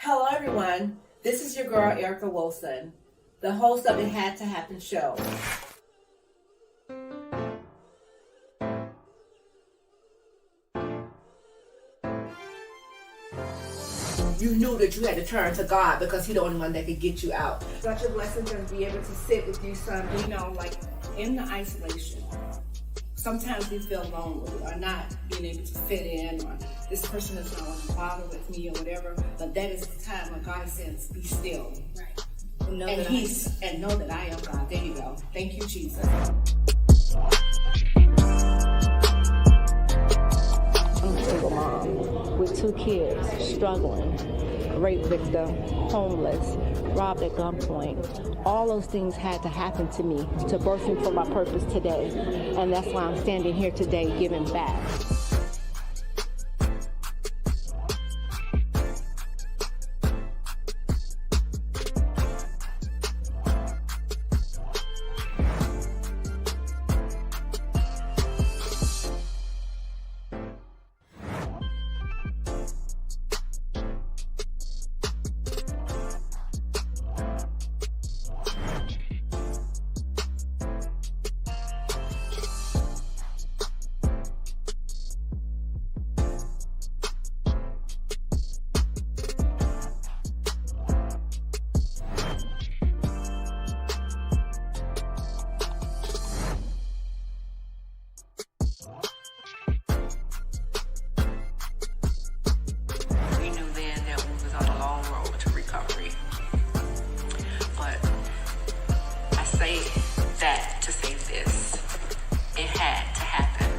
Hello, everyone. This is your girl, Erica Wilson, the host of the Had to Happen show. You knew that you had to turn to God because He's the only one that could get you out. Such a blessing to be able to sit with you, son. You know, like in the isolation, sometimes we feel lonely or not being able to fit in, or this person is not going to bother with me or whatever. But that is the time when God says, "Be still." Right. And know that I am God. There you go. Thank you, Jesus. I'm a single mom with 2 kids, struggling, rape victim, homeless, robbed at gunpoint. All those things had to happen to me to birth me for my purpose today. And that's why I'm standing here today giving back. We knew then that we was on a long road to recovery. But I say that to say this. It had to happen.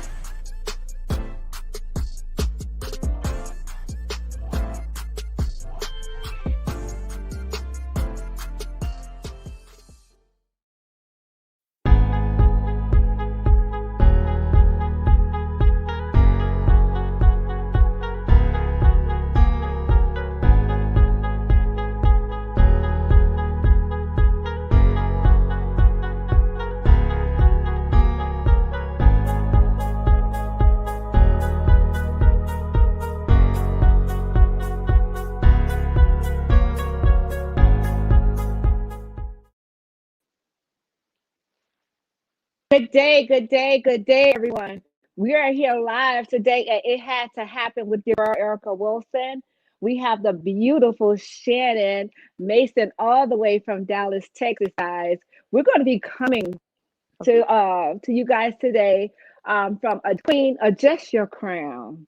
Good day, everyone. We are here live today at It Had to Happen with your girl, Erica Wilson. We have the beautiful Shannon Mason all the way from Dallas, Texas, guys. We're going to be coming to you guys today from a queen, adjust your crown.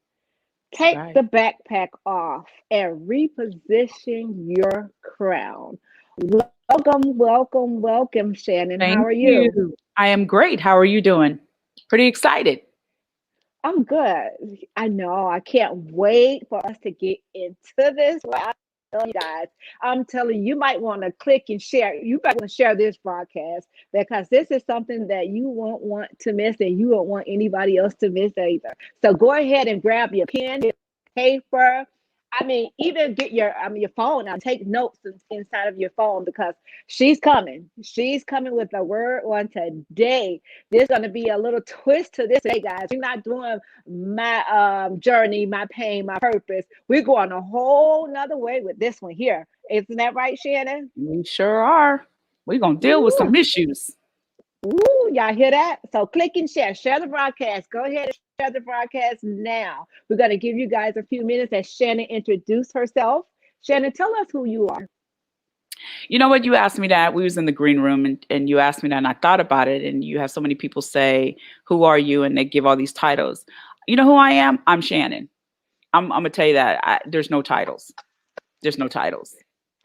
Take the backpack off and reposition your crown. Welcome, Shannon. How are you? I am great. How are you doing? Pretty excited. I'm good. I know. I can't wait for us to get into this. Well, I tell you guys, I'm telling you, you might want to click and share. You might want to share this broadcast because this is something that you won't want to miss, and you won't want anybody else to miss either. So go ahead and grab your pen, your paper. I mean, even get your phone and take notes inside of your phone because she's coming. She's coming with a word on today. There's going to be a little twist to this today, guys. We're not doing my journey, my pain, my purpose. We're going a whole nother way with this one here. Isn't that right, Shannon? We sure are. We're going to deal with some issues. Ooh, y'all hear that? So click and share. Share the broadcast. Go ahead and share the broadcast now. We're going to give you guys a few minutes as Shannon introduce herself. Shannon, tell us who you are. You know what? You asked me that. We was in the green room and you asked me that and I thought about it. And you have so many people say, who are you? And they give all these titles. You know who I am? I'm Shannon. I'm going to tell you that. There's no titles. There's no titles.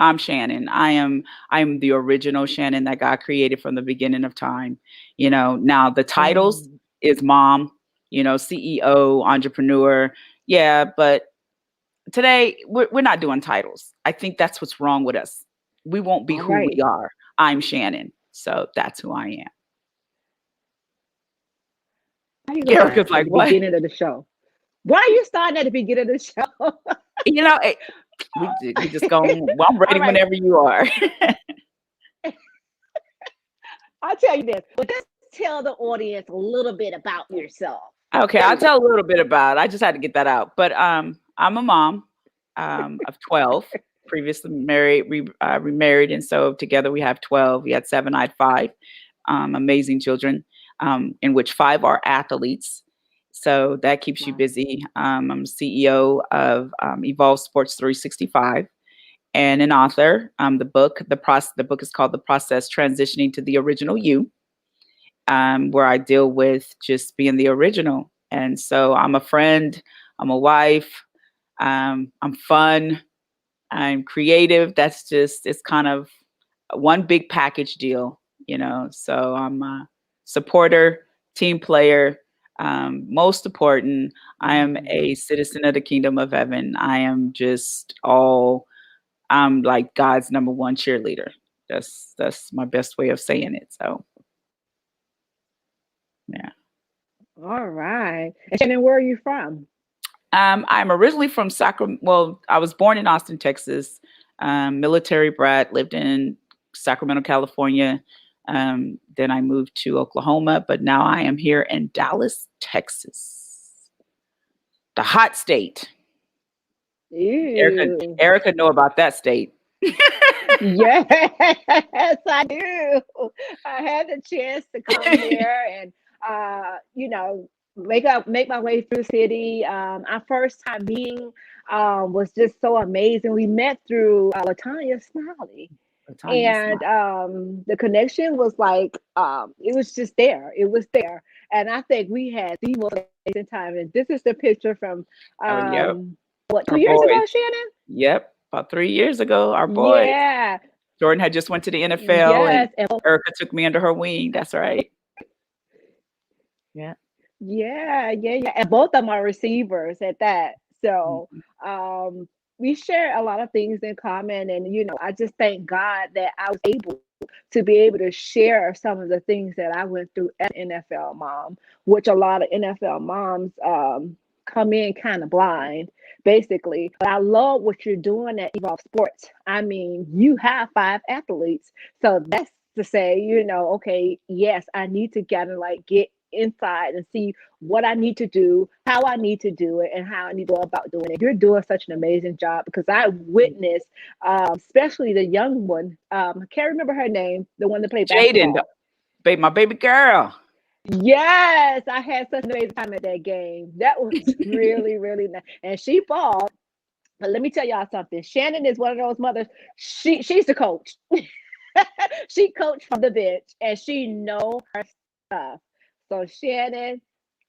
I'm Shannon. I am the original Shannon that God created from the beginning of time. You know, now the titles is mom, you know, CEO, entrepreneur. Yeah, but today we're not doing titles. I think that's what's wrong with us. We won't be who we are. I'm Shannon. So that's who I am. Erica's like, what? Beginning of the show. Why are you starting at the beginning of the show? You know, we just go, well, I'm ready whenever you are. I'll tell you this. But just tell the audience a little bit about yourself. Okay, I'll tell a little bit about it. I just had to get that out. But I'm a mom of 12. previously married, remarried, and so together we have 12. We had 7, I had 5 amazing children, in which 5 are athletes. So that keeps you Wow. busy. I'm CEO of Evolve Sports 365 and an author. The book is called The Process Transitioning to the Original You, where I deal with just being the original. And so I'm a friend, I'm a wife, I'm fun, I'm creative. It's kind of one big package deal, So I'm a supporter, team player. Most important, I am a citizen of the kingdom of heaven. I'm like God's number one cheerleader. That's my best way of saying it. So, yeah. All right. And Shannon, where are you from? I'm originally from Sacramento. Well, I was born in Austin, Texas. Military brat, lived in Sacramento, California. Then I moved to Oklahoma, but now I am here in Dallas, Texas, the hot state. Ew. Erica know about that state. Yes, I do. I had the chance to come there and make my way through the city. Our first time meeting was just so amazing. We met through Latanya Smiley. Tanya And Smile. the connection was like it was just there. It was there. And I think we had the most amazing time. And this is the picture from Oh, yep. 2 Our years ago, boys. Shannon? Yep. About 3 years ago, our boys. Yeah. Jordan had just went to the NFL and Yes. And Erica took me under her wing. That's right. Yeah. yeah. And both of them are receivers at that. So we share a lot of things in common. And, I just thank God that I was able to be able to share some of the things that I went through as an NFL mom, which a lot of NFL moms come in kind of blind, basically. But I love what you're doing at Evolve Sports. I mean, you have 5 athletes. So that's to say, okay, yes, I need to kind of like get inside and see what I need to do, how I need to do it, and how I need to go about doing it. You're doing such an amazing job because I witnessed, especially the young one. I can't remember her name, the one that played Jaden, basketball. my baby girl. Yes, I had such an amazing time at that game. That was really, really nice. And she balled. But let me tell y'all something. Shannon is one of those mothers. She's the coach. She coached from the bench and she know her stuff. So Shannon,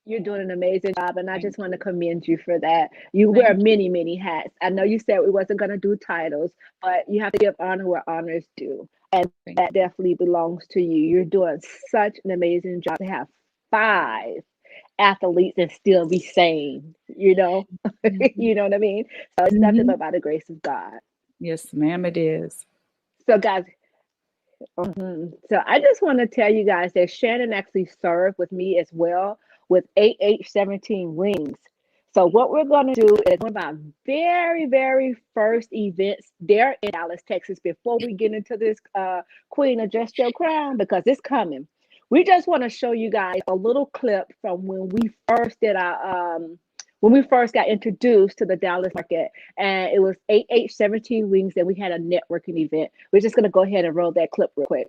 you're doing an amazing job, and I Thank just want to you. commend you for that. You wear Thank you. many, many hats. I know you said we wasn't going to do titles, but you have to give honor where honor is due, and Thank that definitely belongs to you. You're doing such an amazing job to have 5 athletes and still be sane. you. You know what I mean. So it's nothing Mhm. but by the grace of God. Yes, ma'am, it is. So guys, so I just want to tell you guys that Shannon actually served with me as well with AH17 Wings. So what we're going to do is one of our very, very first events there in Dallas, Texas, before we get into this Queen Adjust Your Crown, because it's coming. We just want to show you guys a little clip from when we first got introduced to the Dallas market, and it was AH17 Wings, and we had a networking event. We're just going to go ahead and roll that clip real quick.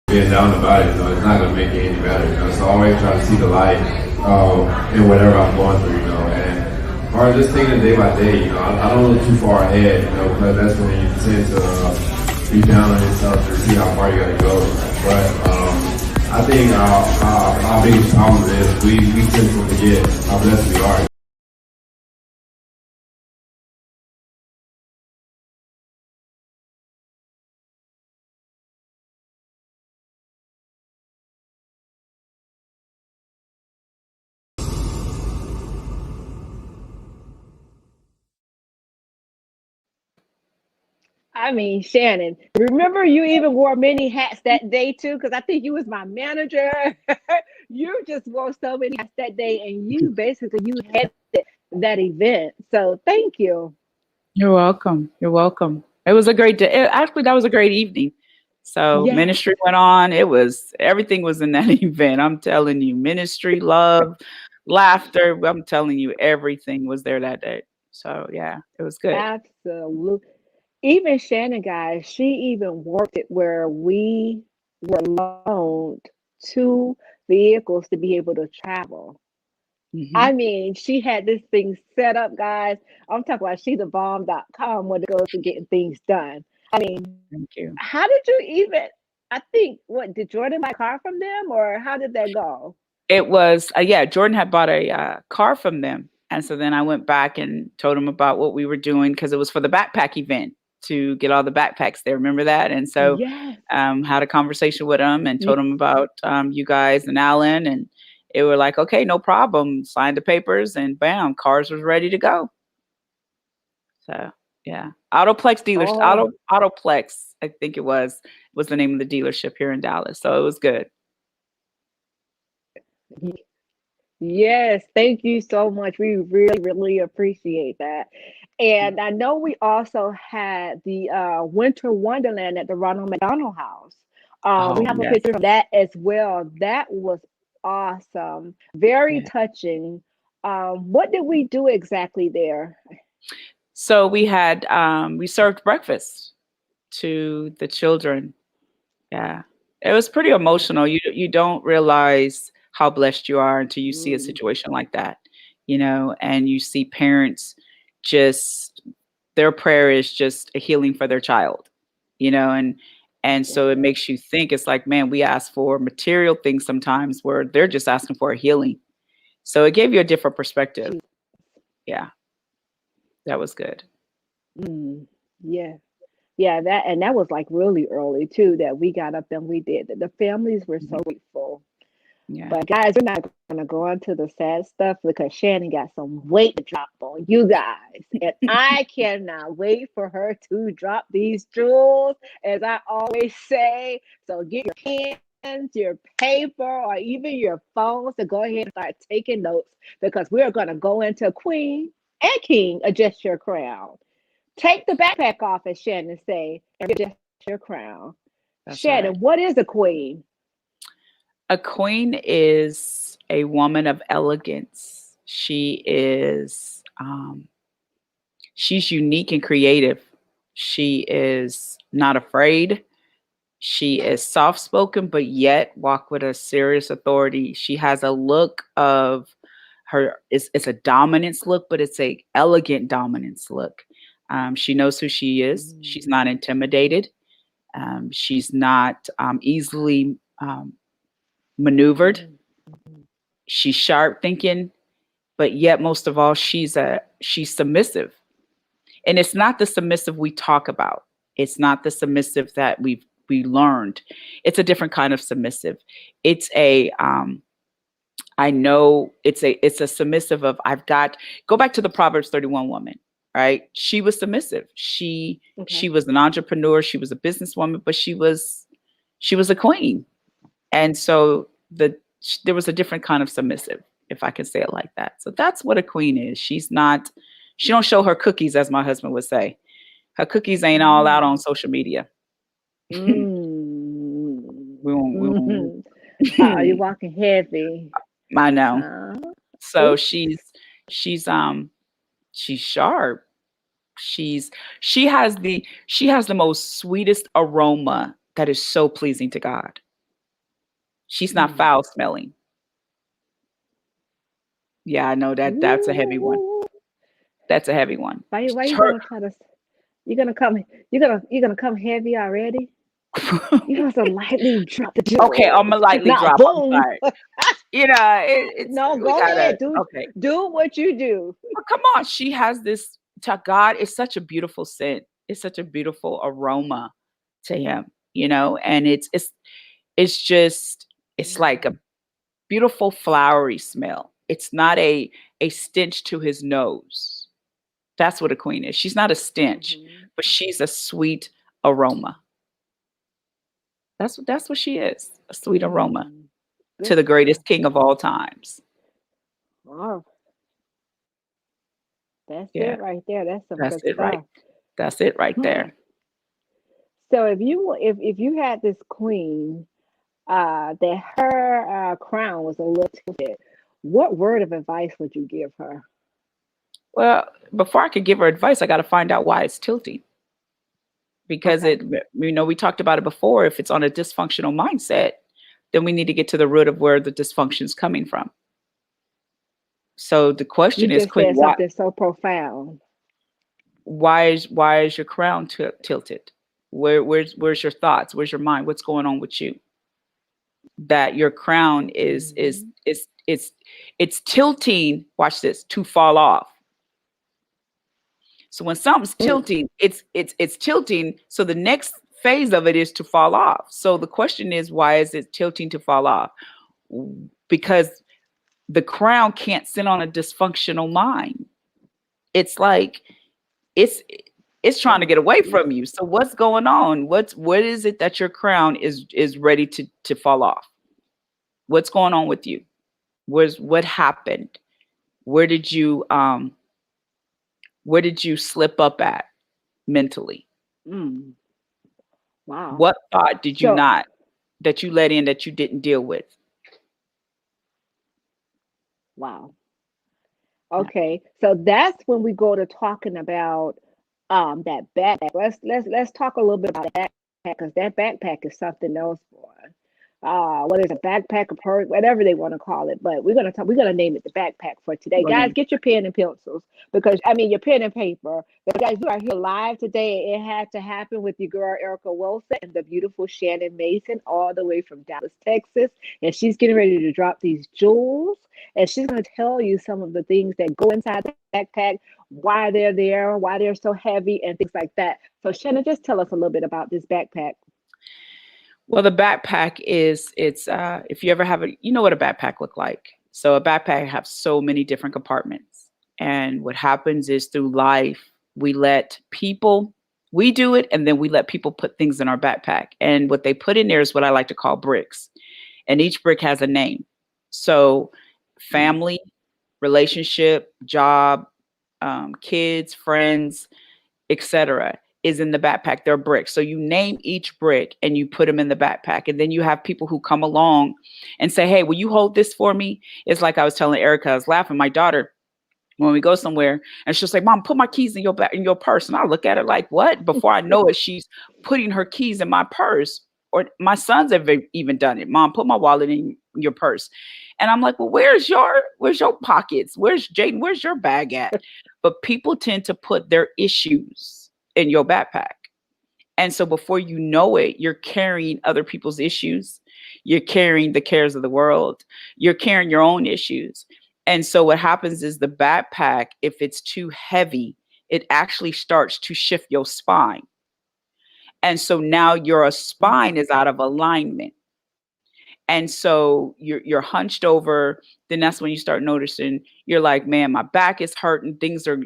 being down about it, it's not gonna make it any better, So I always try to see the light in whatever I'm going through, And or just taking it day by day, I don't look too far ahead, because that's when you tend to be down on yourself to see how far you gotta go. But I think our biggest problem is we tend to forget how blessed we are. I mean, Shannon, remember you even wore many hats that day too? Because I think you was my manager. You just wore so many hats that day, and you had that event. So thank you. You're welcome. You're welcome. It was a great day. Actually, that was a great evening. So Yes. ministry went on. Everything was in that event. I'm telling you, ministry, love, laughter. I'm telling you, everything was there that day. So yeah, it was good. Absolutely. Even Shannon, guys, she even worked it where we were loaned 2 vehicles to be able to travel. Mhm. I mean, she had this thing set up, guys. I'm talking about she's a bomb.com when it goes to getting things done. I mean, Thank you. how did you even? I think, what, did Jordan buy a car from them, or how did that go? It was, yeah, Jordan had bought a car from them. And so then I went back and told him about what we were doing because it was for the backpack event to get all the backpacks there. Remember that? And so Yes. had a conversation with him and told him about you guys and Alan. And it were like, okay, no problem. Signed the papers and bam, cars was ready to go. So yeah, Autoplex dealers, Oh, Autoplex, I think it was the name of the dealership here in Dallas. So it was good. yes. Thank you so much. We really, really appreciate that. And I know we also had the Winter Wonderland at the Ronald McDonald House. We Oh have a yes, picture of that as well. That was awesome. Very yeah. touching. What did we do exactly there? So we had we served breakfast to the children. Yeah. It was pretty emotional. You don't realize how blessed you are until you see a Mm, situation like that, and you see parents just their prayer is just a healing for their child, and so it yeah. makes you think it's like, man, we ask for material things sometimes where they're just asking for a healing. So it gave you a different perspective. Gee, Yeah, that was good. mm, yeah. Yeah, that was like really early too that we got up and we did that. The families were so Mhm. grateful. Yeah. But guys, we're not gonna go into the sad stuff because Shannon got some weight to drop on you guys. And I cannot wait for her to drop these jewels, as I always say. So get your pens, your paper, or even your phones to go ahead and start taking notes because we're gonna go into Queen and King, adjust your crown. Take the backpack off, as Shannon say, and adjust your crown. That's right. Shannon, what is a queen? A queen is a woman of elegance. She's unique and creative. She is not afraid. She is soft spoken, but yet walk with a serious authority. She has a look of it's a dominance look, but it's a elegant dominance look. She knows who she is. She's Mm, not intimidated. She's not easily maneuvered. mm, She's sharp thinking, but yet most of all, she's submissive. And it's not the submissive we talk about. It's not the submissive that we learned. It's a different kind of submissive. It's a I know it's a submissive of go back to the Proverbs 31 woman, right? She was submissive. She okay. was an entrepreneur, she was a businesswoman, but she was a queen. And so there was a different kind of submissive, if I can say it like that. So that's what a queen is. She don't show her cookies, as my husband would say. Her cookies ain't all out on Mm, social media. mm, We won't. mhm. You're walking heavy. I know. Uh, So ooh, she's sharp. She's she has the most sweetest aroma that is so pleasing to God. She's not foul smelling. Yeah, I know that's a heavy one. Ooh. That's a heavy one. Why you Her- gonna try to? You're gonna come heavy already? You have to lightly drop the Okay, I'm jewels, gonna lightly not drop. I'm boom. sorry. You know, it's No, we go gotta. ahead, do Okay, what you do. but come on. She has this. To God, it's such a beautiful scent. It's such a beautiful aroma to him. You know, and it's just it's like a beautiful flowery smell. It's not a stench to his nose. That's what a queen is. She's not a stench, but she's a sweet aroma. That's what she is. A sweet aroma to Good the greatest stuff. king of all times. Wow, that's Yeah, it right there. That's some that's good it right. stuff. That's it right Hmm. there. So if you had this queen, that her crown was a little tilted, what word of advice would you give her? Well, before I could give her advice, I got to find out why it's tilting. Because Okay. we talked about it before. If it's on a dysfunctional mindset, then we need to get to the root of where the dysfunction is coming from. So the You question is, just Queen, said something so profound. why is your crown tilted? Where's your thoughts? Where's your mind? What's going on with you? That your crown it's tilting. Watch this, to fall off. So when something's tilting, it's tilting. So the next phase of it is to fall off. So the question is, why is it tilting to fall off? Because the crown can't sit on a dysfunctional mind. It's like it's trying to get away from you. So what's going on? What is it that your crown is ready to fall off? What's going on with you? What happened? Where did you slip up at mentally? Mm, wow. What thought did you So not that you let in that you didn't deal with? wow. Okay. So that's when we go to talking about that backpack. Let's talk a little bit about that backpack, because that backpack is something else, boy. Whether it's a backpack, a purse, whatever they want to call it, but we're gonna name it the backpack for today. Your Guys, name. get your pen and pencils, because I mean your pen and paper. But guys, you are here live today. It had to happen with your girl Erica Wilson and the beautiful Shannon Mason, all the way from Dallas, Texas. And she's getting ready to drop these jewels, and she's gonna tell you some of the things that go inside the backpack, why they're there, why they're so heavy, and things like that. So Shannon, just tell us a little bit about this backpack. Well, the backpack it's if you ever have you know what a backpack look like. So a backpack have so many different compartments. And what happens is through life, we do it, and then we let people put things in our backpack. And what they put in there is what I like to call bricks. And each brick has a name. So family, relationship, job, kids, friends, etc. is in the backpack. They're bricks. So you name each brick and you put them in the backpack. And then you have people who come along and say, hey, will you hold this for me? It's like I was telling Erica, I was laughing, my daughter, when we go somewhere, and she's like, Mom, put my keys in your purse. And I look at her like, what? Before I know it, she's putting her keys in my purse. Or my sons have even done it. Mom, put my wallet in your purse. And I'm like, well, where's your pockets? Where's Jaden? Where's your bag at? But people tend to put their issues in your backpack. And so before you know it, you're carrying other people's issues. You're carrying the cares of the world. You're carrying your own issues. And so what happens is the backpack, if it's too heavy, it actually starts to shift your spine. And so now your spine is out of alignment. And so you're hunched over. Then that's when you start noticing, you're like, man, my back is hurting. Things are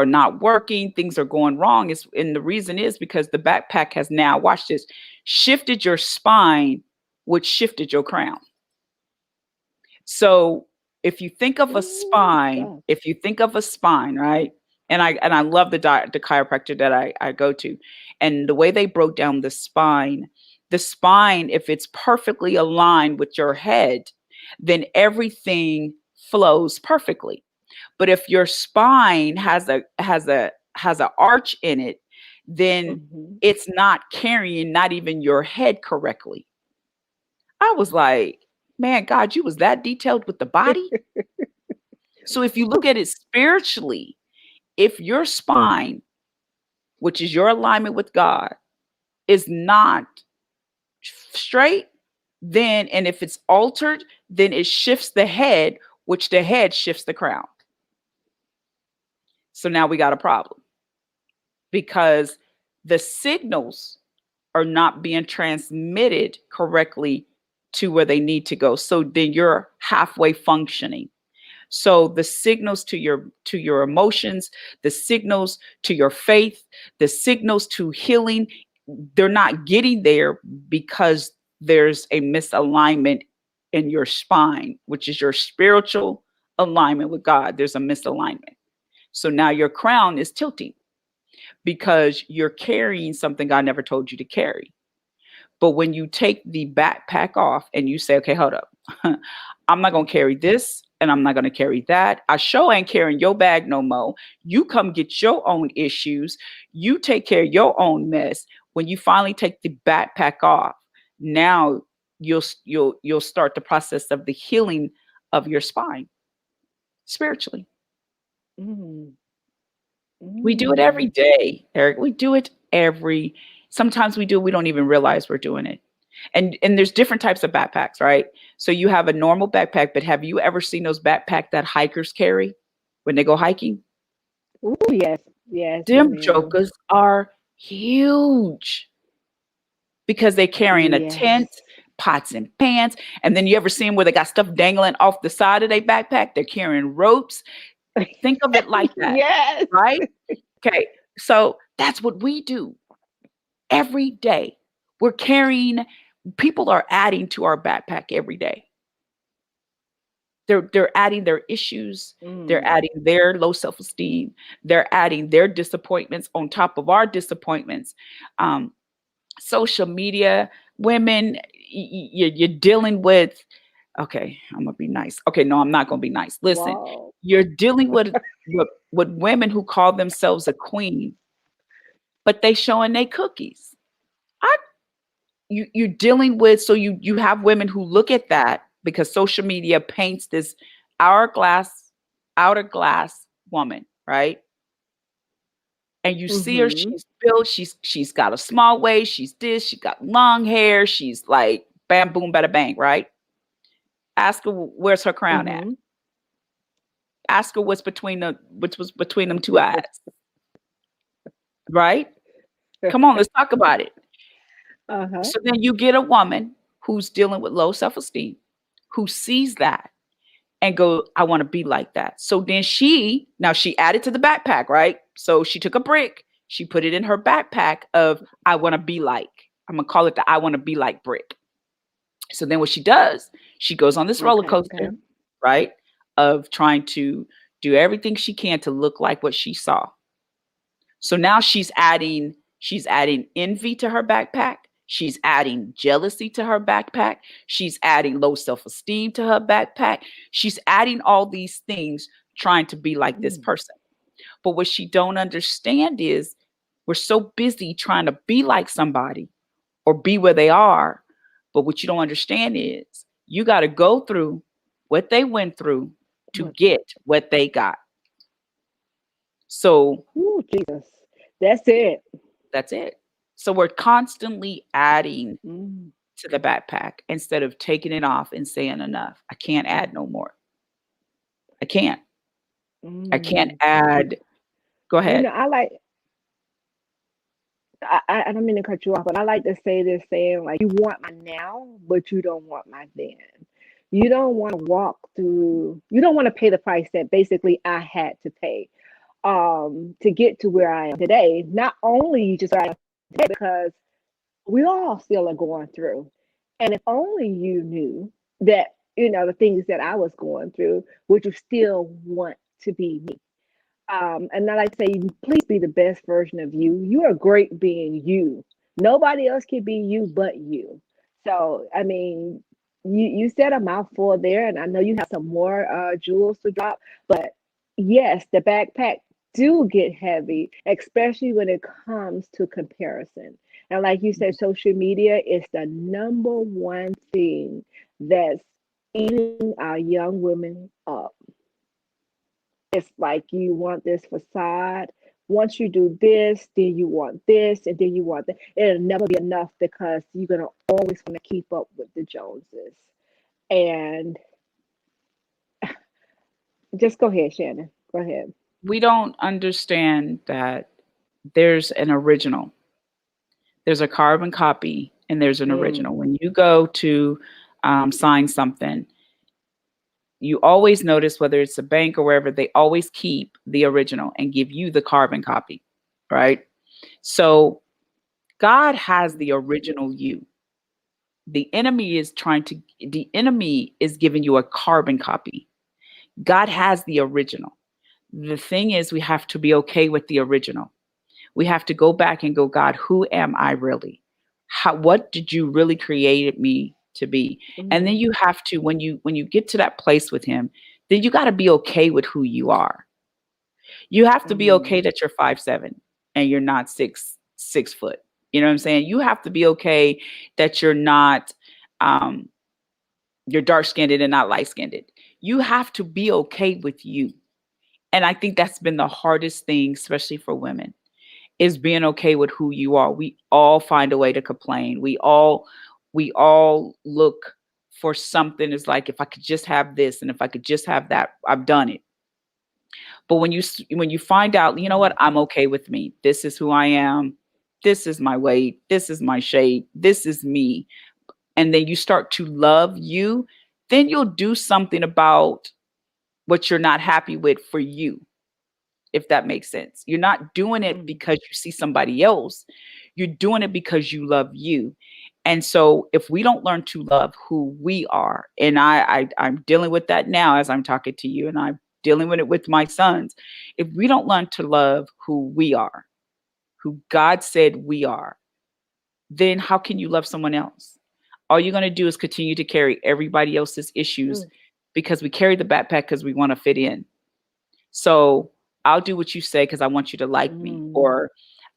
not working. Things are going wrong. And the reason is because the backpack has now, watch this, shifted your spine, which shifted your crown. So if you think of a spine, right? And I love the chiropractor that I go to, and the way they broke down the spine, if it's perfectly aligned with your head, then everything flows perfectly. But if your spine has a arch in it, then it's not carrying not even your head correctly. I was like, man, God, you was that detailed with the body. So if you look at it spiritually, if your spine, which is your alignment with God, is not straight, then, and if it's altered, then it shifts the head, which the head shifts the crown. So now we got a problem because the signals are not being transmitted correctly to where they need to go. So then you're halfway functioning. So the signals to your emotions, the signals to your faith, the signals to healing, they're not getting there because there's a misalignment in your spine, which is your spiritual alignment with God. There's a misalignment. So now your crown is tilting because you're carrying something God never told you to carry. But when you take the backpack off and you say, okay, hold up, I'm not going to carry this and I'm not going to carry that. I sure ain't carrying your bag no more. You come get your own issues. You take care of your own mess. When you finally take the backpack off, now you'll start the process of the healing of your spine spiritually. Mm. We do it every day, Eric. We do it sometimes we don't even realize we're doing it. And there's different types of backpacks, right? So you have a normal backpack, but have you ever seen those backpacks that hikers carry when they go hiking? Oh, yes, yes, Them ma'am. jokers are huge because they're carrying a Yes. tent, pots and pans. And then you ever seen where they got stuff dangling off the side of their backpack? They're carrying ropes. Think of it like that, Yes. right? Okay, so that's what we do every day. We're carrying, people are adding to our backpack every day. They're adding their issues, they're adding their low self-esteem, they're adding their disappointments on top of our disappointments. Social media, women, you're dealing with, okay, I'm gonna be nice. Okay, no, I'm not gonna be nice. Listen, Wow. you're dealing with women who call themselves a queen, but they showing they cookies. You're dealing with, so you have women who look at that because social media paints this hourglass, outer glass woman, right? And you see her, she's built, she's got a small waist, she's this, she got long hair, she's like bam, boom, bada bang, right? Ask her where's her crown at. Ask her what's between them two eyes, right? Come on, let's talk about it. Uh-huh. So then you get a woman who's dealing with low self-esteem, who sees that and go, I want to be like that. So then she added to the backpack, right? So she took a brick, she put it in her backpack of, I want to be like, I'm going to call it the I want to be like brick. So then what she does, she goes on this roller coaster, right? Of trying to do everything she can to look like what she saw. So now she's adding envy to her backpack. She's adding jealousy to her backpack. She's adding low self-esteem to her backpack. She's adding all these things trying to be like this person. But what she don't understand is we're so busy trying to be like somebody or be where they are. But what you don't understand is you got to go through what they went through to get what they got. So, ooh, Jesus, that's it. That's it. So we're constantly adding to the backpack instead of taking it off and saying enough. I can't add no more. I can't. I can't add. Go ahead. You know, I don't mean to cut you off, but I like to say this saying, like, you want my now, but you don't want my then. You don't want to pay the price that basically I had to pay to get to where I am today. Not only just where I am today, because we all still are going through. And if only you knew that, the things that I was going through, would you still want to be me? And I like to say, please be the best version of you. You are great being you. Nobody else can be you but you. So, I mean, you said a mouthful there, and I know you have some more jewels to drop. But yes, the backpack do get heavy, especially when it comes to comparison. And like you said, social media is the number one thing that's eating our young women up. It's like you want this facade. Once you do this, then you want this, and then you want that. It'll never be enough because you're gonna always want to keep up with the Joneses. And just go ahead, Shannon. Go ahead. We don't understand that there's an original, there's a carbon copy, and there's an original. When you go to sign something, you always notice, whether it's a bank or wherever, they always keep the original and give you the carbon copy, right? So God has the original you. The enemy is giving you a carbon copy. God has the original. The thing is, we have to be okay with the original. We have to go back and go, God, who am I really? What did you really create me to be? And then you have to, when you get to that place with him, then you got to be okay with who you are. You have to be okay that you're 5'7" and you're not 6 foot. You know what I'm saying? You have to be okay that you're not, you're dark skinned and not light skinned. You have to be okay with you. And I think that's been the hardest thing, especially for women, is being okay with who you are. We all find a way to complain. We all look for something. It's like, if I could just have this, and if I could just have that, I've done it. But when you find out, you know what, I'm okay with me. This is who I am. This is my weight. This is my shape. This is me. And then you start to love you, then you'll do something about what you're not happy with for you, if that makes sense. You're not doing it because you see somebody else. You're doing it because you love you. And so if we don't learn to love who we are, and I'm dealing with that now as I'm talking to you, and I'm dealing with it with my sons. If we don't learn to love who we are, who God said we are, then how can you love someone else? All you're going to do is continue to carry everybody else's issues because we carry the backpack because we want to fit in. So I'll do what you say because I want you to like me, or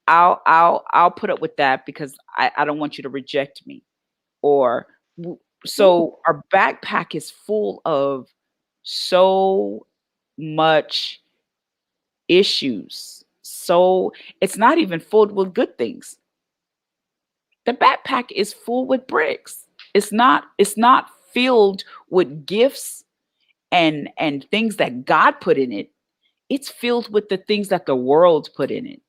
I'll put up with that because I don't want you to reject me. Or so our backpack is full of so much issues. So it's not even filled with good things. The backpack is full with bricks. It's not filled with gifts and things that God put in it. It's filled with the things that the world put in it.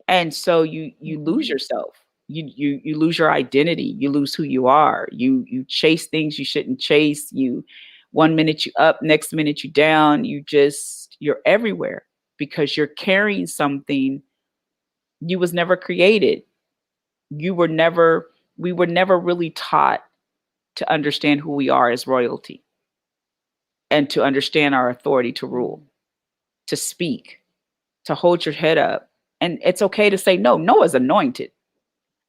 And so you lose yourself. You lose your identity. You lose who you are. You chase things you shouldn't chase. You, one minute you up, next minute you down. You're everywhere because you're carrying something you was never created. We were never really taught to understand who we are as royalty and to understand our authority to rule, to speak, to hold your head up. And it's okay to say no. No is anointed.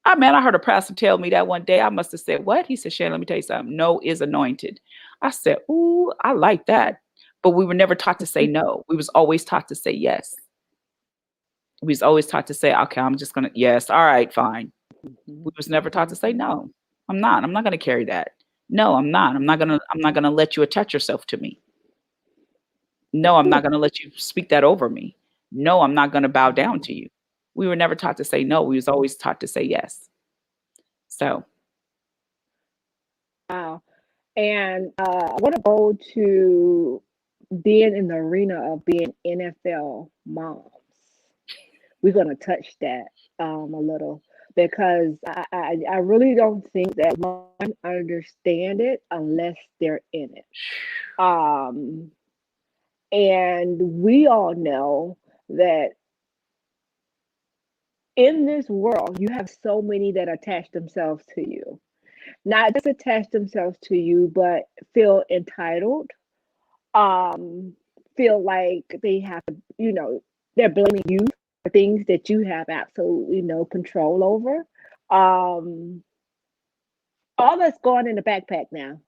I heard a pastor tell me that one day. I must have said, what? He said, Shannon, let me tell you something. No is anointed. I said, ooh, I like that. But we were never taught to say no. We was always taught to say yes. We was always taught to say, okay, I'm just going to, yes. All right, fine. We was never taught to say, no, I'm not going to carry that. No, I'm not going to let you attach yourself to me. No, I'm not going to let you speak that over me. No, I'm not going to bow down to you. We were never taught to say no. We was always taught to say yes. So. Wow. And I want to go to being in the arena of being NFL moms. We're going to touch that a little because I really don't think that moms understand it unless they're in it. And we all know that in this world, you have so many that attach themselves to you. Not just attach themselves to you, but feel entitled, feel like they have to, they're blaming you for things that you have absolutely no control over. All that's going in the backpack now.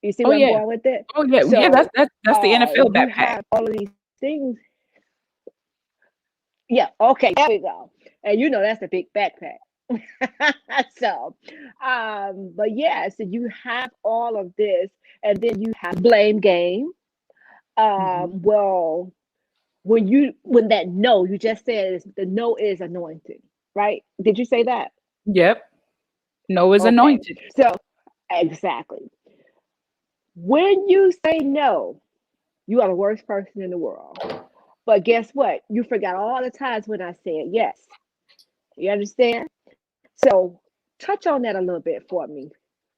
You see where I'm going with it? Oh yeah, so, yeah. That's the NFL backpack. You have all of these things. Yeah. Okay. There we go. And that's a big backpack. So, but yeah, so you have all of this, and then you have blame game. Mhm. Well, when that no, you just said the no is anointing, right? Did you say that? Yep. No is Okay, anointed. so exactly. When you say no, you are the worst person in the world. But guess what? You forgot all the times when I said yes. You understand? So touch on that a little bit for me,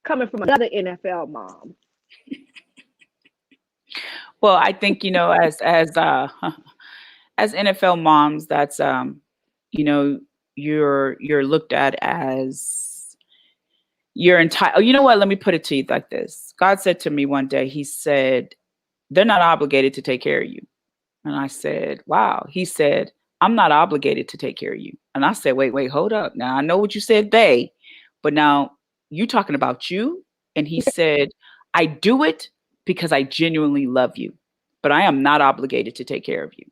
coming from another NFL mom. Well, I think, as NFL moms, that's you know, you're looked at as you're entitled. You know what? Let me put it to you like this. God said to me one day, he said, they're not obligated to take care of you. And I said, wow. He said, I'm not obligated to take care of you. And I said, wait, hold up. Now I know what you said they, but now you talking about you. And he said, I do it because I genuinely love you, but I am not obligated to take care of you.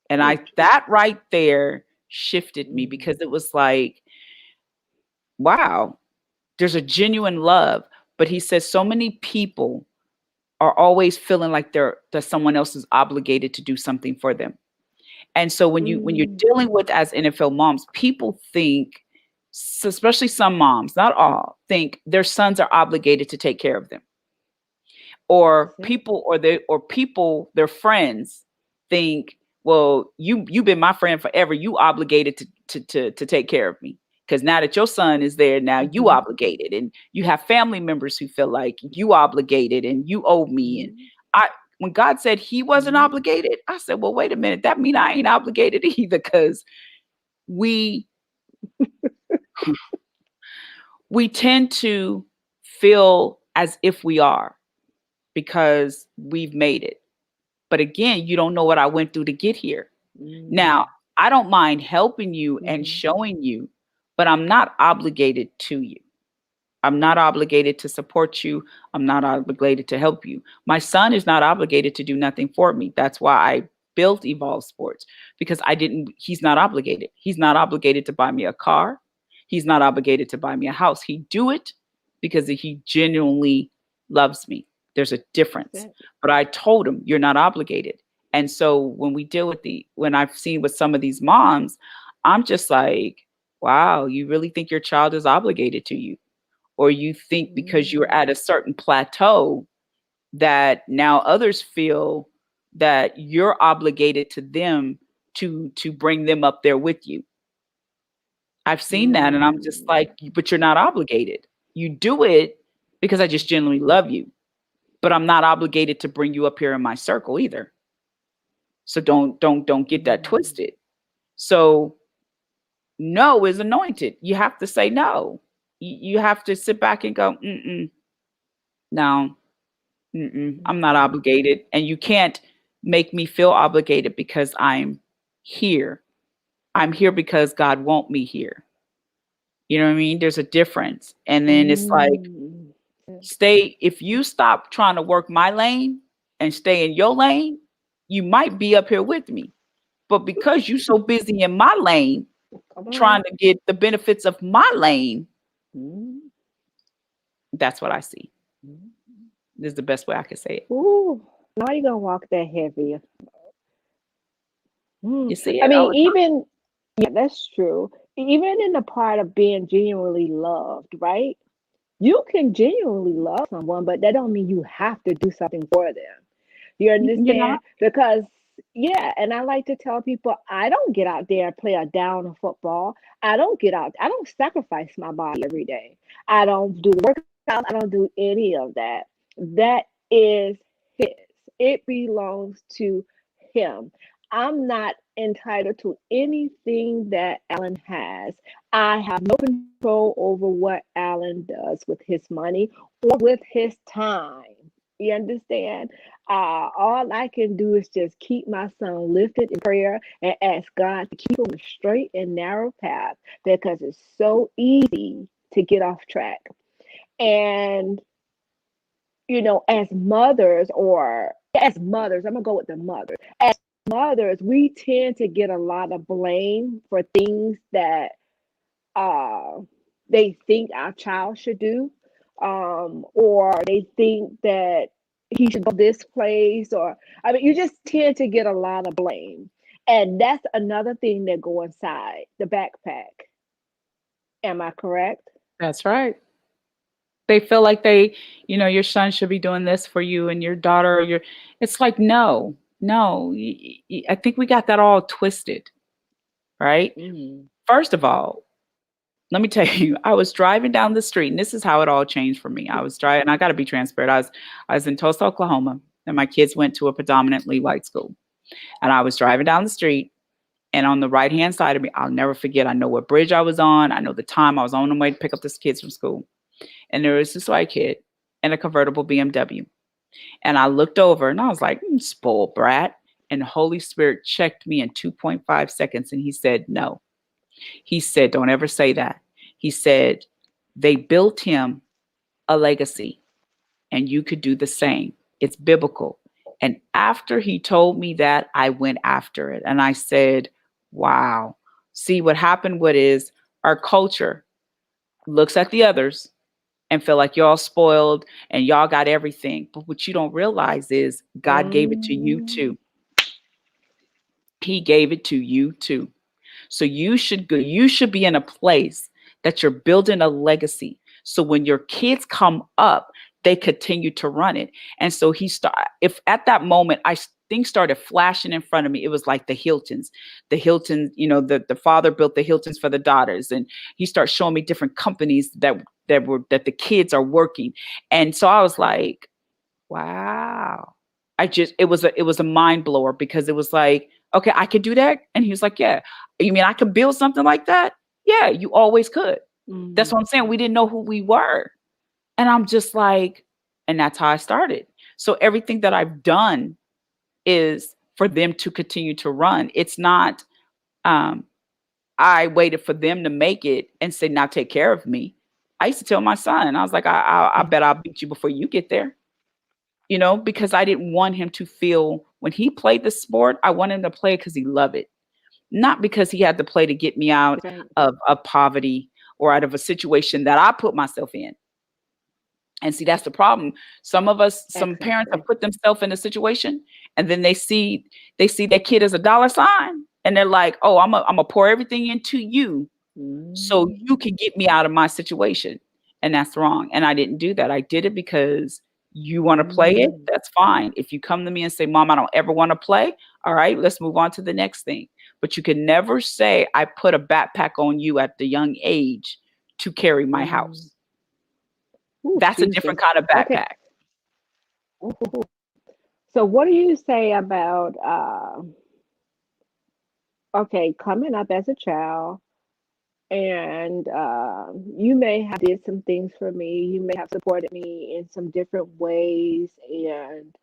And that right there shifted me Mm, because it was like, wow, there's a genuine love. But he says so many people are always feeling like that someone else is obligated to do something for them. And so when you're mm, dealing with as NFL moms, people think, especially some moms, not all, think their sons are obligated to take care of them. Or that's it. people, their friends think, well, you've been my friend forever. You obligated to take care of me. Because now that your son is there, now you Mhm, obligated. And you have family members who feel like you obligated and you owe me. And mhm, I when God said he wasn't mhm, obligated, I said, well, wait a minute. That mean I ain't obligated either, because we we tend to feel as if we are because we've made it. But again, you don't know what I went through to get here. Now, mm, I don't mind helping you and mhm, showing you, but I'm not obligated to you. I'm not obligated to support you. I'm not obligated to help you. My son is not obligated to do nothing for me. That's why I built Evolve Sports, because he's not obligated. He's not obligated to buy me a car. He's not obligated to buy me a house. He do it because he genuinely loves me. There's a that's difference. it. But I told him, you're not obligated. And so when we deal with when I've seen with some of these moms, I'm just like, wow, you really think your child is obligated to you? Or you think because you're Mm, at a certain plateau that now others feel that you're obligated to them to bring them up there with you. I've seen that, and I'm just mm, like, but you're not obligated. You do it because I just genuinely love you, but I'm not obligated to bring you up here in my circle either. So don't get that mm, twisted. So no is anointed. You have to say no. You have to sit back and go, no, I'm not mm, obligated. And you can't make me feel obligated because I'm here. I'm here because God want me here. You know what I mean? There's a difference. And then it's like, mm. if you stop trying to work my lane and stay in your lane, you might be up here with me. But because you're so busy in my lane, Come on. trying to get the benefits of my lane, Mm, that's what I see. mm. This is the best way I could say it. Ooh, now you're gonna walk that heavy. You Mm. see I it all mean, the time. even yeah, that's true. Even in the part of being genuinely loved, right? You can genuinely love someone, but that don't mean you have to do something for them. You You're not. understand? Because yeah, and I like to tell people I don't get out there and play a down of football. I don't sacrifice my body every day. I don't do workouts. I don't do any of that. That is his. It belongs to him. I'm not entitled to anything that Alan has. I have no control over what Alan does with his money or with his time. You understand? All I can do is just keep my son lifted in prayer and ask God to keep him on a straight and narrow path because it's so easy to get off track. And, as mothers, I'm going to go with the mothers. As mothers, we tend to get a lot of blame for things that uh, they think our child should do, or they think that he should go this place, or I mean, you just tend to get a lot of blame, and that's another thing that go inside the backpack. Am I correct? That's right. They feel like your son should be doing this for you and your daughter, or it's like, no, no. I think we got that all twisted, right? Mm. First of all, let me tell you, I was driving down the street, and this is how it all changed for me. I was driving, I got to be transparent. I was in Tulsa, Oklahoma, and my kids went to a predominantly white school. And I was driving down the street, and on the right-hand side of me, I'll never forget, I know what bridge I was on. I know the time I was on the way to pick up this kids from school. And there was this white kid in a convertible BMW. And I looked over and I was like, spoiled brat. And the Holy Spirit checked me in 2.5 seconds. And he said, no. He said, don't ever say that. He said, they built him a legacy and you could do the same. It's biblical. And after he told me that, I went after it. And I said, wow. See, what happened is our culture looks at the others and feel like y'all spoiled and y'all got everything. But what you don't realize is God gave it to you too. He gave it to you too. So you should be in a place that you're building a legacy. So when your kids come up, they continue to run it. And so if at that moment, things started flashing in front of me. It was like the Hiltons, the father built the Hiltons for the daughters. And he started showing me different companies that the kids are working. And so I was like, wow. It was a mind blower, because it was like, okay, I could do that. And he was like, yeah, you mean I could build something like that? Yeah, you always could. Mm-hmm. That's what I'm saying. We didn't know who we were. And I'm just like, and that's how I started. So everything that I've done is for them to continue to run. It's not, I waited for them to make it and say, now take care of me. I used to tell my son, I was like, I bet I'll beat you before you get there. Because I didn't want him to feel, when he played the sport, I wanted him to play because he loved it. Not because he had to play to get me out of poverty or out of a situation that I put myself in. And see, that's the problem. Some parents have put themselves in a situation, and then they see their kid as a dollar sign, and they're like, oh, I'm gonna pour everything into you so you can get me out of my situation. And that's wrong. And I didn't do that. I did it because you want to play it. That's fine. If you come to me and say, Mom, I don't ever want to play. All right, let's move on to the next thing. But you can never say, I put a backpack on you at the young age to carry my house. Ooh, that's Jesus. A different kind of backpack. Okay. So what do you say about, coming up as a child, and you may have did some things for me. You may have supported me in some different ways. And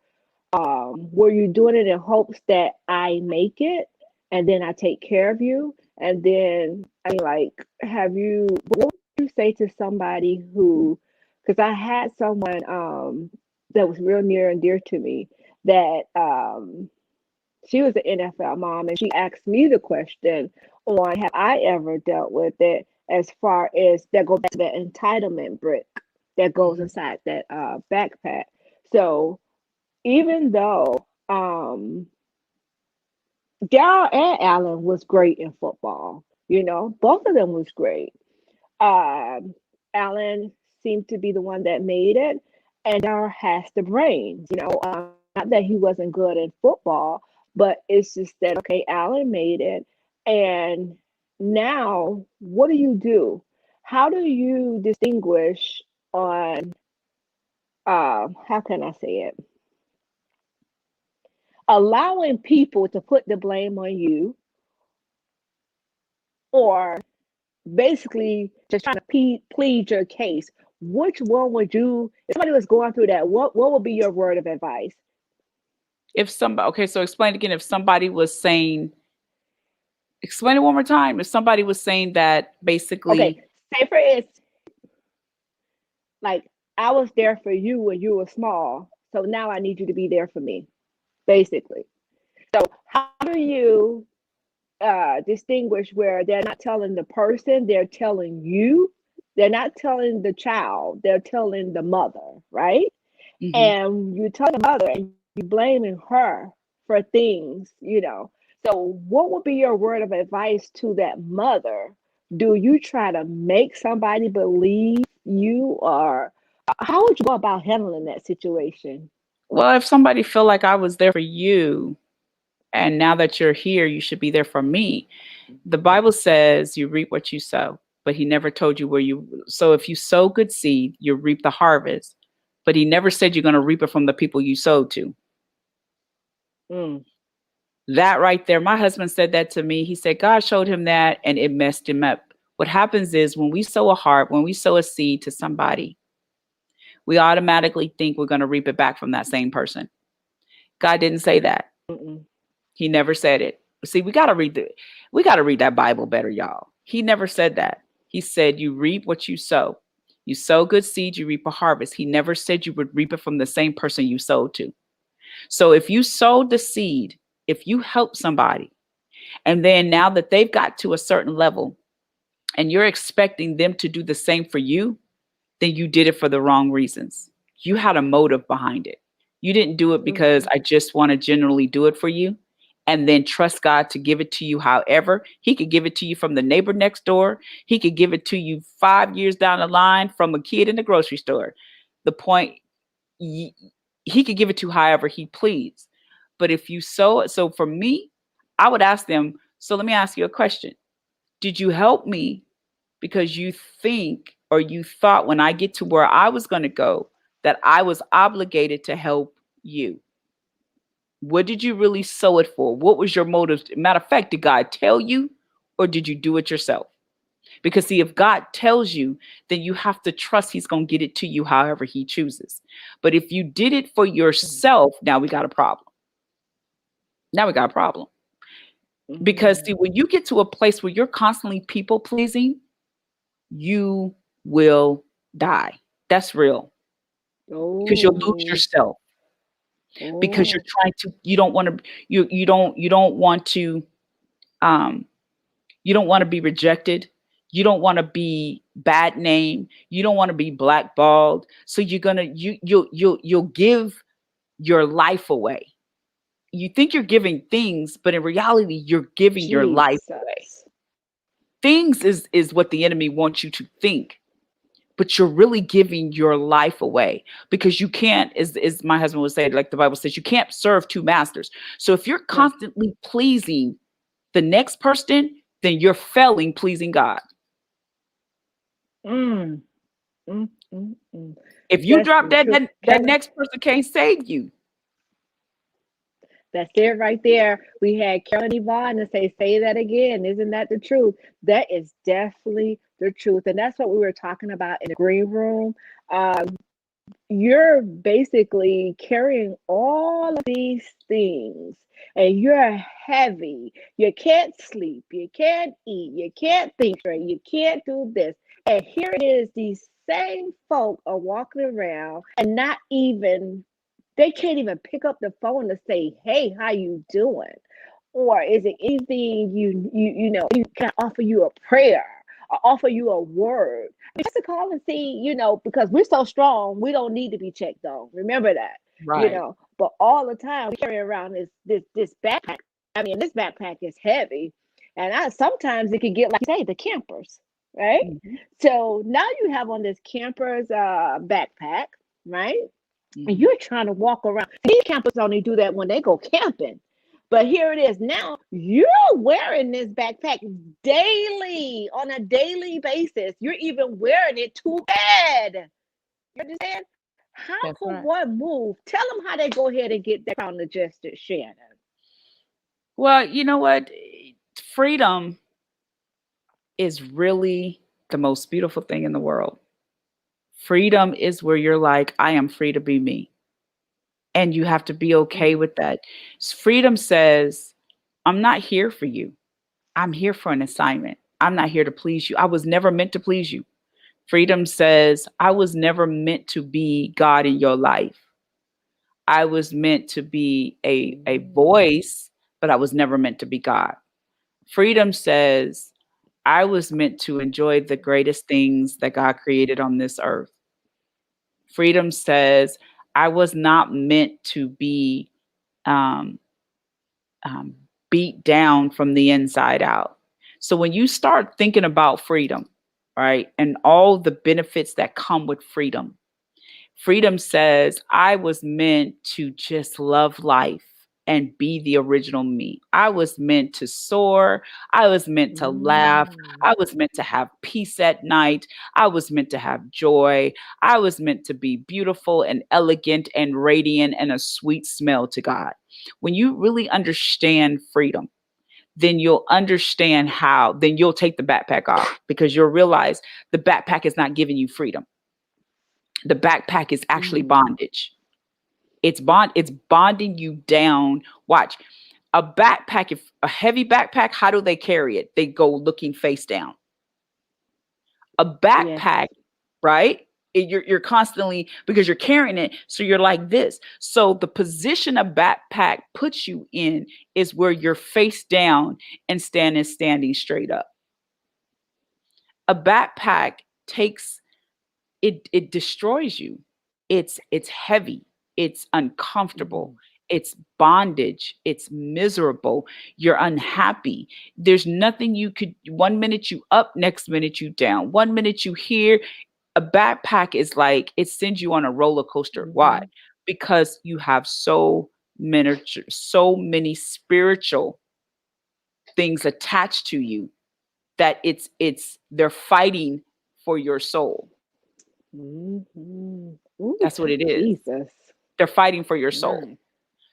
were you doing it in hopes that I make it and then I take care of you? And then what would you say to somebody who, because I had someone that was real near and dear to me, that she was an NFL mom, and she asked me the question on, have I ever dealt with it, as far as that go back to that entitlement brick that goes inside that backpack. So even though Daryl and Alan was great in football, both of them was great. Alan seemed to be the one that made it, and Daryl has the brains, not that he wasn't good in football, but it's just that, okay, Alan made it. And now what do? How do you distinguish on, how can I say it? Allowing people to put the blame on you, or basically just trying to plead your case? Which one would you, if somebody was going through that, what would be your word of advice? So explain again. If somebody was saying, explain it one more time. If somebody was saying that basically. Okay, say for instance, like, I was there for you when you were small, so now I need you to be there for me, basically. So how do you distinguish where they're not telling the person, they're telling you. They're not telling the child, they're telling the mother, right? Hmm. And you tell the mother and you blaming her for things, you know. So what would be your word of advice to that mother? Do you try to make somebody believe you, or how would you go about handling that situation? Well, if somebody feel like I was there for you, and now that you're here, you should be there for me. The Bible says you reap what you sow, but he never told you where you. So if you sow good seed, you reap the harvest. But he never said you're going to reap it from the people you sowed to. Mm, That right there, my husband said that to me. He said God showed him that and it messed him up. What happens is when we sow a heart, when we sow a seed to somebody, we automatically think we're going to reap it back from that same person. God didn't say that. mm-mm, He never said it. See, we got to read that Bible better, y'all. He never said that. He said you reap what you sow. You sow good seed, you reap a harvest. He never said you would reap it from the same person you sowed to. So if you sowed the seed, if you help somebody, and then now that they've got to a certain level and you're expecting them to do the same for you, then you did it for the wrong reasons. You had a motive behind it. You didn't do it because mm-hmm, I just want to generally do it for you and then trust God to give it to you. However, he could give it to you from the neighbor next door. He could give it to you 5 years down the line from a kid in the grocery store. The point, he could give it to you however he please. But if you sow it, so for me, I would ask them, so let me ask you a question. Did you help me because you think or you thought when I get to where I was going to go that I was obligated to help you? What did you really sow it for? What was your motive? Matter of fact, did God tell you or did you do it yourself? Because see, if God tells you, then you have to trust he's going to get it to you however he chooses. But if you did it for yourself, now we got a problem. Now we got a problem. Because see, mm-hmm. when you get to a place where you're constantly people pleasing, you will die. That's real. Because you'll lose Oh, yourself. Because you're oh, trying to, you don't want to, you don't want to, um, you don't want to be rejected. You don't want to be bad name. You don't want to be blackballed. So you're gonna, you'll give your life away. You think you're giving things, but in reality, you're giving your life away. Jesus. Things is what the enemy wants you to think, but you're really giving your life away because you can't, as my husband would say, like the Bible says, you can't serve two masters. So if you're Yeah. constantly pleasing the next person, then you're failing pleasing God. Mm, mm. If you That's drop the that, truth. that next person can't save you. That's it right there. We had Carolyn Yvonne to say that again. Isn't that the truth? That is definitely the truth. And that's what we were talking about in the green room. You're basically carrying all of these things and you're heavy. You can't sleep. You can't eat. You can't think straight. You can't do this. And here it is, these same folk are walking around and not even they can't even pick up the phone to say, "Hey, how you doing?" Or is it anything you know, you can offer you a prayer or offer you a word. Just to call and see, you know, because we're so strong, we don't need to be checked on. Remember that, you Right. know. But all the time we carry around this backpack. I mean, this backpack is heavy. And sometimes it can get like you say, the campers, right? Mhm, So now you have on this camper's backpack, right? And mhm. you're trying to walk around. These campers only do that when they go camping. But here it is now, you're wearing this backpack daily, on a daily basis. You're even wearing it to bed. You understand? How That's could right. one move? Tell them how they go ahead and get that crown adjusted, Shannon. Well, you know what? Freedom is really the most beautiful thing in the world. Freedom is where you're like, I am free to be me. And you have to be okay Mm, with that. Freedom says, I'm not here for you. I'm here for an assignment. I'm not here to please you. I was never meant to please you. Freedom says, I was never meant to be God in your life. I was meant to be a mm, voice, but I was never meant to be God. Freedom says, I was meant to enjoy the greatest things that God created on this earth. Freedom says, I was not meant to be um, beat down from the inside out. So when you start thinking about freedom, right, and all the benefits that come with freedom, freedom says, I was meant to just love life and be the original me. I was meant to soar. I was meant to laugh. I was meant to have peace at night. I was meant to have joy. I was meant to be beautiful and elegant and radiant and a sweet smell to God. When you really understand freedom, then you'll understand how, then you'll take the backpack off, because you'll realize the backpack is not giving you freedom. The backpack is actually bondage. It's bonding you down. Watch. A backpack, if a heavy backpack, how do they carry it? They go looking face down. A backpack, right? You're constantly, because you're carrying it, so you're like this. So the position a backpack puts you in is where you're face down and standing straight up. A backpack takes it destroys you. It's heavy. It's uncomfortable. It's bondage. It's miserable. You're unhappy. There's nothing you could, 1 minute you up, next minute you down. 1 minute you here. A backpack is like, it sends you on a roller coaster. Why? Because you have so many spiritual things attached to you that they're fighting for your soul. Ooh, That's what it is. Jesus. They're fighting for your soul.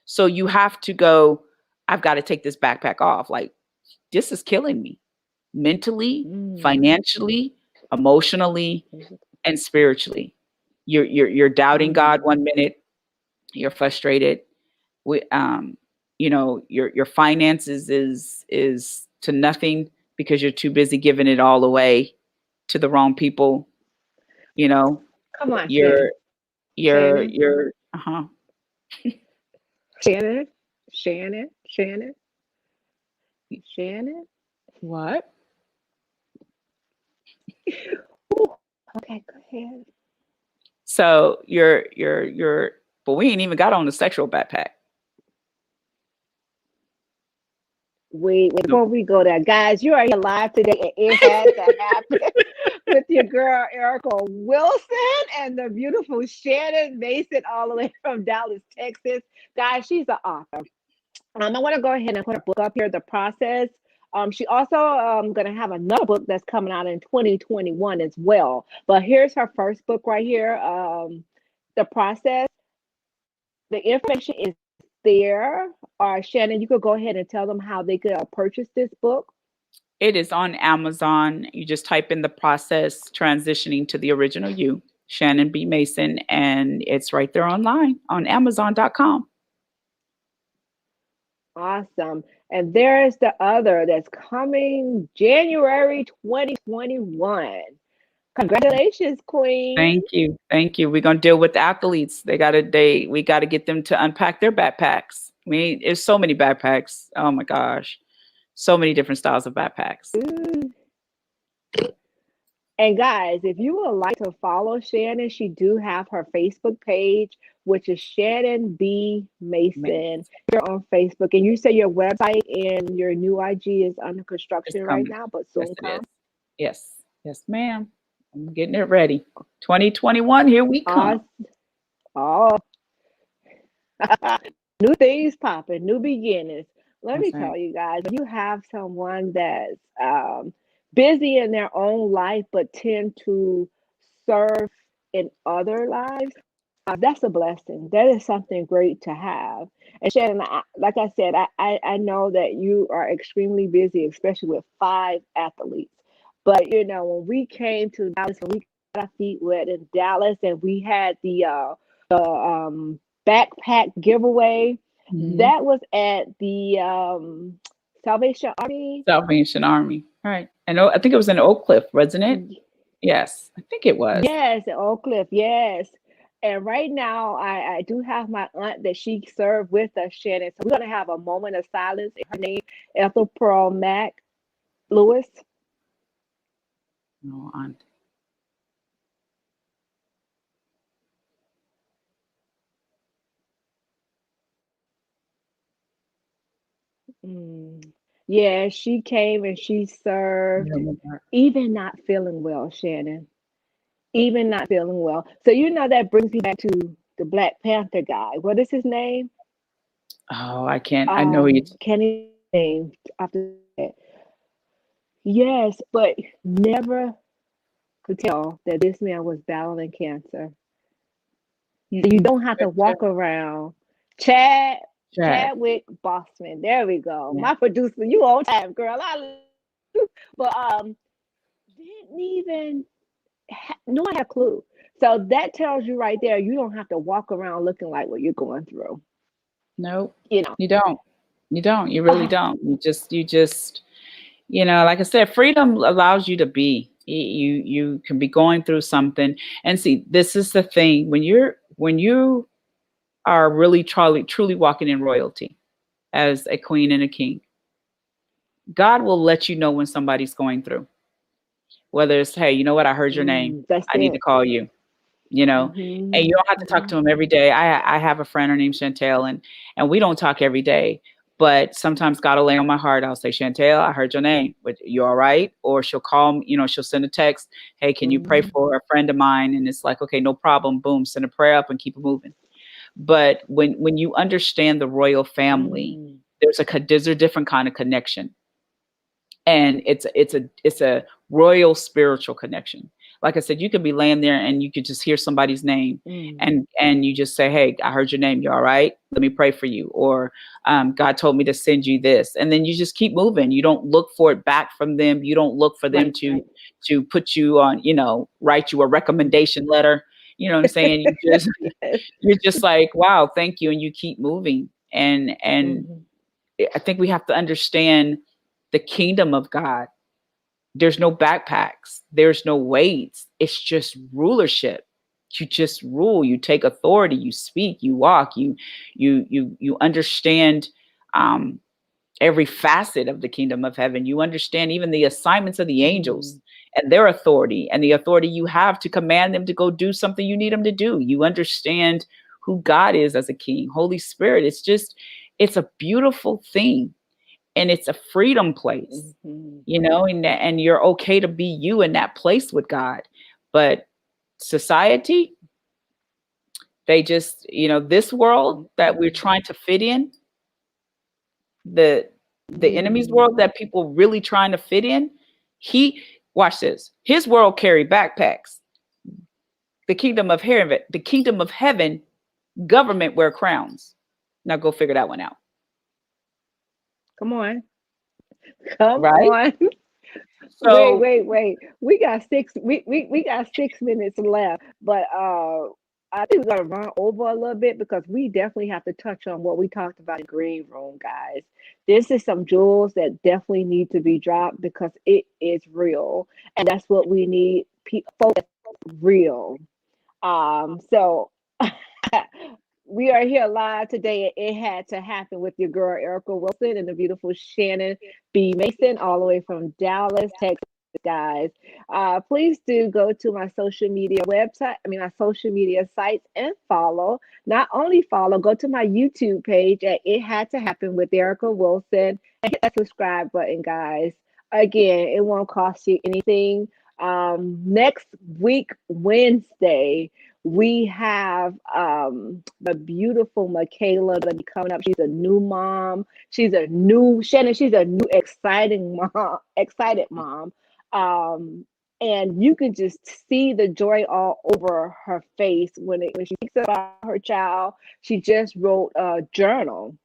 So you have to go, I've got to take this backpack off. Like, this is killing me mentally, financially, emotionally, and spiritually. You're doubting God 1 minute, you're frustrated. Your finances is to nothing because you're too busy giving it all away to the wrong people. Come on, You're Shannon. Shannon. What? Ooh, okay, go ahead. So but we ain't even got on the sexual backpack. Wait, before we go there, guys, you are here live today, and it had to happen with your girl Erica Wilson and the beautiful Shannon Mason, all the way from Dallas, Texas. Guys, she's an author. I want to go ahead and put a book up here, The Process. She also going to have another book that's coming out in 2021 as well. But here's her first book right here, The Process. The information is there. Shannon, you could go ahead and tell them how they could purchase this book. It is on Amazon. You just type in The Process, Transitioning to the Original You, Shannon B. Mason, and it's right there online on Amazon.com. Awesome. And there's the other that's coming January 2021. Congratulations, Queen. Thank you. We're gonna deal with the athletes. We gotta get them to unpack their backpacks. There's so many backpacks. Oh my gosh. So many different styles of backpacks. And guys, if you would like to follow Shannon, she do have her Facebook page, which is Shannon B. Mason. You're on Facebook, and you say your website and your new IG is under construction right now, but soon come. Yes, ma'am. I'm getting it ready. 2021, here we come. Oh, new things popping, new beginnings. Let me tell you guys, when you have someone that's busy in their own life, but tend to serve in other lives, that's a blessing. That is something great to have. And Shannon, like I said, I know that you are extremely busy, especially with 5 athletes. But when we came to Dallas and we got our feet wet in Dallas, and we had the backpack giveaway, that was at the Salvation Army. Right. And I think it was in Oak Cliff, wasn't it? Yes, I think it was. Yes, in Oak Cliff, yes. And right now, I do have my aunt that she served with us, Shannon. So we're going to have a moment of silence in her name, Ethel Pearl Mack. Lewis. No, aunt. Mm. Yeah, she came and she served, even not feeling well, Shannon. Even not feeling well. So you know that brings me back to the Black Panther guy. What is his name? Oh, I can't. I know you. Kenny name after that. Yes, but never could tell that this man was battling cancer. You don't have to walk around. Chad Chad. Chadwick Bossman. There we go. Yeah. My producer, you on time, girl. I love you. But didn't even no one had a clue. So that tells you right there, you don't have to walk around looking like what you're going through. Nope. You know. You don't. You don't. You really don't. You just, like I said, freedom allows you to be. You can be going through something. And see, this is the thing. When you are really truly walking in royalty as a queen and a king, God will let you know when somebody's going through. Whether it's, hey, you know what, I heard your name. That's I need to it. call you. you know, and Hmm. you don't have to talk to him every day. I have a friend, her name's Chantel, and we don't talk every day, but sometimes God will lay on my heart. I'll say, Chantel, I heard your name, but you all right? Or she'll call me, she'll send a text. Hey, can you pray Hmm. for a friend of mine? And it's like, okay, no problem. Boom, send a prayer up and keep it moving. But when you understand the royal family, Mm. there's a different kind of connection, and it's a royal spiritual connection. Like I said, you could be laying there and you could just hear somebody's name, Mm. and you just say, hey, I heard your name, you all right? Let me pray for you. Or God told me to send you this, and then you just keep moving. You don't look for it back from them. You don't look for them Right. to put you on, write you a recommendation letter. You know what I'm saying? You're just like, wow, thank you, and you keep moving. And Mhm. I think we have to understand the kingdom of God. There's no backpacks, there's no weights. It's just rulership. You just rule, you take authority, you speak, you walk, you understand um every facet of the kingdom of heaven. You understand even the assignments of the angels Mm. and their authority, and the authority you have to command them to go do something you need them to do. You understand who God is as a king, Holy Spirit. It's a beautiful thing, and it's a freedom place, Mhm. and you're okay to be you in that place with God. But society, they just, this world that we're trying to fit in, the enemy's world Mm. that people really trying to fit in, he watch this. His world carry backpacks. The kingdom of heaven government wear crowns. Now go figure that one out. Come on. Come Right? on. Wait, So wait, wait. We got 6 minutes left, but I think we're gonna run over a little bit because we definitely have to touch on what we talked about in green room, guys. This is some jewels that definitely need to be dropped because it is real, and that's what we need. Folks, real. So we are here live today. It had to happen with your girl Erica Wilson and the beautiful Shannon B. Mason, all the way from Dallas, Texas, guys. Please do go to my social media website, my social media sites, and follow. Not only follow, go to my YouTube page at It Had to Happen with Erica Wilson and hit that subscribe button, guys. Again, it won't cost you anything. Next week, Wednesday, we have the beautiful Michaela that'll be coming up. She's a new mom. She's a new Shannon. She's a new exciting mom, excited mom. And you can just see the joy all over her face when she thinks about her child. She just wrote a journal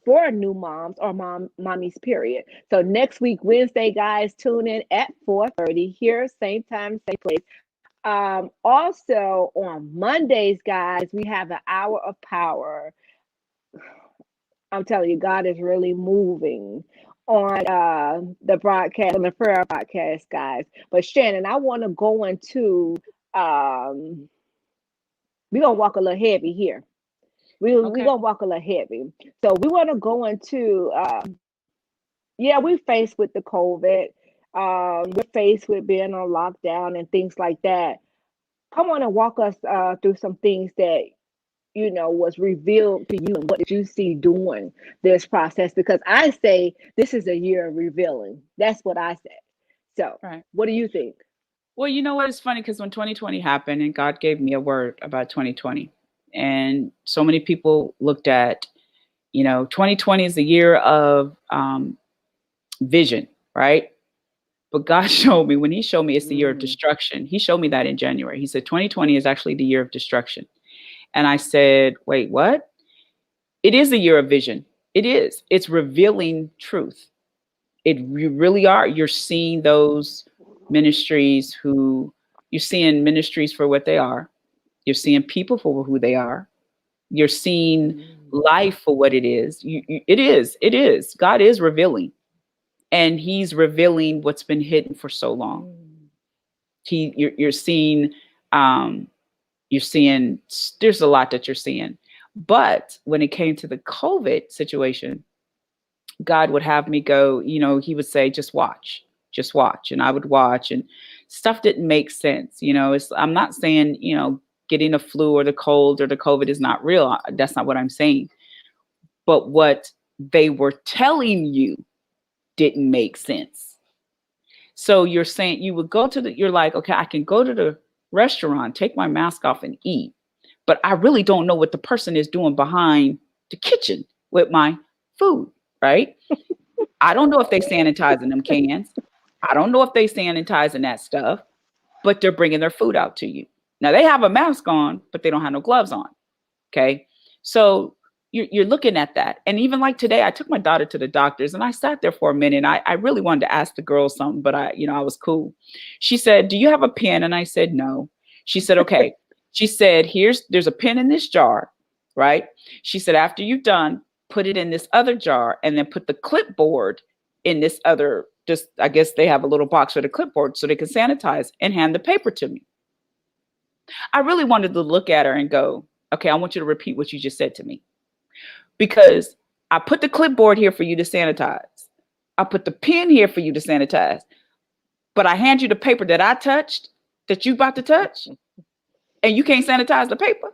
for new moms or mommies period. So next week Wednesday, guys, tune in at 4:30 here, same time, same place. Also on Mondays, guys, we have an hour of power. I'm telling you, God is really moving on the broadcast, on the prayer broadcast, guys. But Shannon, I want to go into we're gonna walk a little heavy here. We're okay. gonna walk a little heavy. So we want to go into yeah, we're faced with the COVID. We're faced with being on lockdown and things like that. Come on and walk us through some things that was revealed to you, and what did you see during this process? Because I say this is a year of revealing. That's what I said. So, Right. what do you think? Well, you know what? It's funny because when 2020 happened and God gave me a word about 2020, and so many people looked at, 2020 is the year of vision, right? But God showed me, when He showed me it's the year of destruction, He showed me that in January. He said 2020 is actually the year of destruction. And I said, wait, what? It is a year of vision. It is. It's revealing truth. You really are. You're seeing those ministries you're seeing ministries for what they are. You're seeing people for who they are. You're seeing life for what it is. It is. It is. God is revealing, and He's revealing what's been hidden for so long. You're seeing. You're seeing. There's a lot that you're seeing, but when it came to the COVID situation, God would have me go, He would say, just watch. And I would watch, and stuff didn't make sense. I'm not saying, getting a flu or the cold or the COVID is not real. That's not what I'm saying. But what they were telling you didn't make sense. So you're saying you would go you're like, okay, I can go to the restaurant, take my mask off and eat, but I really don't know what the person is doing behind the kitchen with my food, right? I don't know if they sanitizing them cans. I don't know if they sanitizing that stuff, but they're bringing their food out to you. Now they have a mask on, but they don't have no gloves on. Okay. So you're looking at that. And even like today, I took my daughter to the doctors and I sat there for a minute. And I really wanted to ask the girls something, but I was cool. She said, do you have a pen? And I said, no. She said, okay. She said, there's a pen in this jar, right? She said, after you've done, put it in this other jar and then put the clipboard in this other, I guess they have a little box for the clipboard so they can sanitize, and hand the paper to me. I really wanted to look at her and go, okay, I want you to repeat what you just said to me. Because I put the clipboard here for you to sanitize. I put the pen here for you to sanitize. But I hand you the paper that I touched, that you about to touch, and you can't sanitize the paper.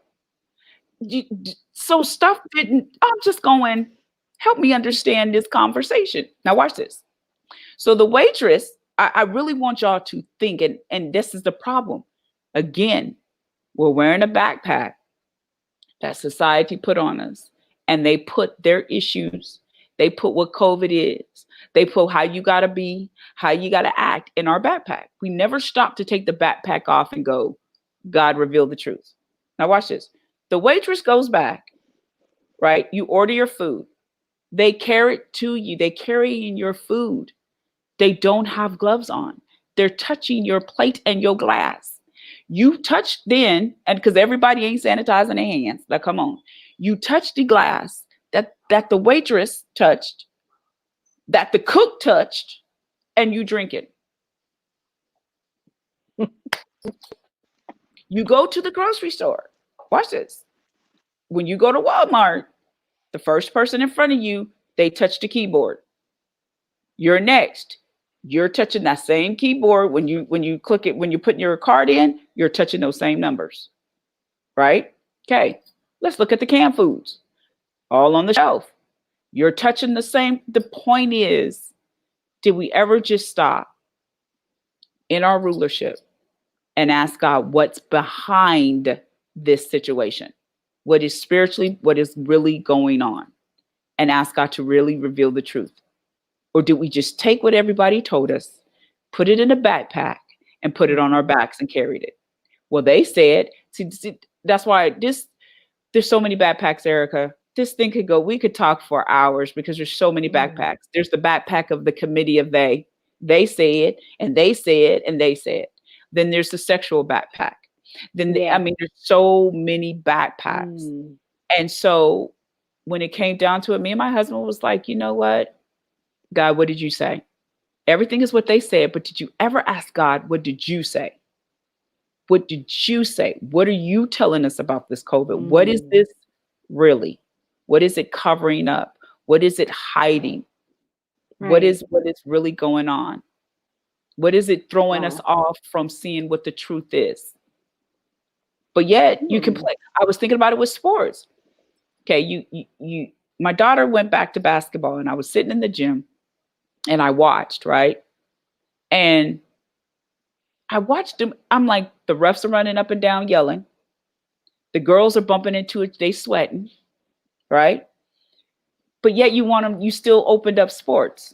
So stuff didn't, I'm just going, help me understand this conversation. Now watch this. So the waitress, I really want y'all to think, and this is the problem. Again, we're wearing a backpack that society put on us, and they put their issues, they put what COVID is, they put how you gotta be, how you gotta act in our backpack. We never stop to take the backpack off and go, God revealed the truth. Now watch this. The waitress goes back, right? You order your food. They carry it to you. They carry in your food. They don't have gloves on. They're touching your plate and your glass. You touch then, and because everybody ain't sanitizing their hands. Like, come on. You touch the glass that the waitress touched, that the cook touched, and you drink it. You go to the grocery store. Watch this. When you go to Walmart, the first person in front of you, they touch the keyboard. You're next. You're touching that same keyboard. When you click it, when you put your card in, you're touching those same numbers, right? Okay, let's look at the canned foods, all on the shelf. You're touching the same. The point is, did we ever just stop in our rulership and ask God what's behind this situation? What is spiritually, what is really going on? And ask God to really reveal the truth. Or did we just take what everybody told us, put it in a backpack, and put it on our backs and carried it? Well, they said, see, that's why there's so many backpacks, Erica. This thing could go, we could talk for hours because there's so many backpacks. There's the backpack of the committee of they said, and they said, and they said. Then there's the sexual backpack. Then, there's so many backpacks. And so when it came down to it, me and my husband was like, you know what? God, what did you say? Everything is what they said, but did you ever ask God, what did you say? What did you say? What are you telling us about this COVID? What is this really? What is it covering up? What is it hiding? Right. What is really going on? What is it throwing us Wow. off from seeing what the truth is? But yet you can Hmm. play. I was thinking about it with sports. Okay, my daughter went back to basketball and I was sitting in the gym and I watched, right? And I watched them. I'm like, the refs are running up and down yelling. The girls are bumping into it, they sweating, right? But yet you still opened up sports.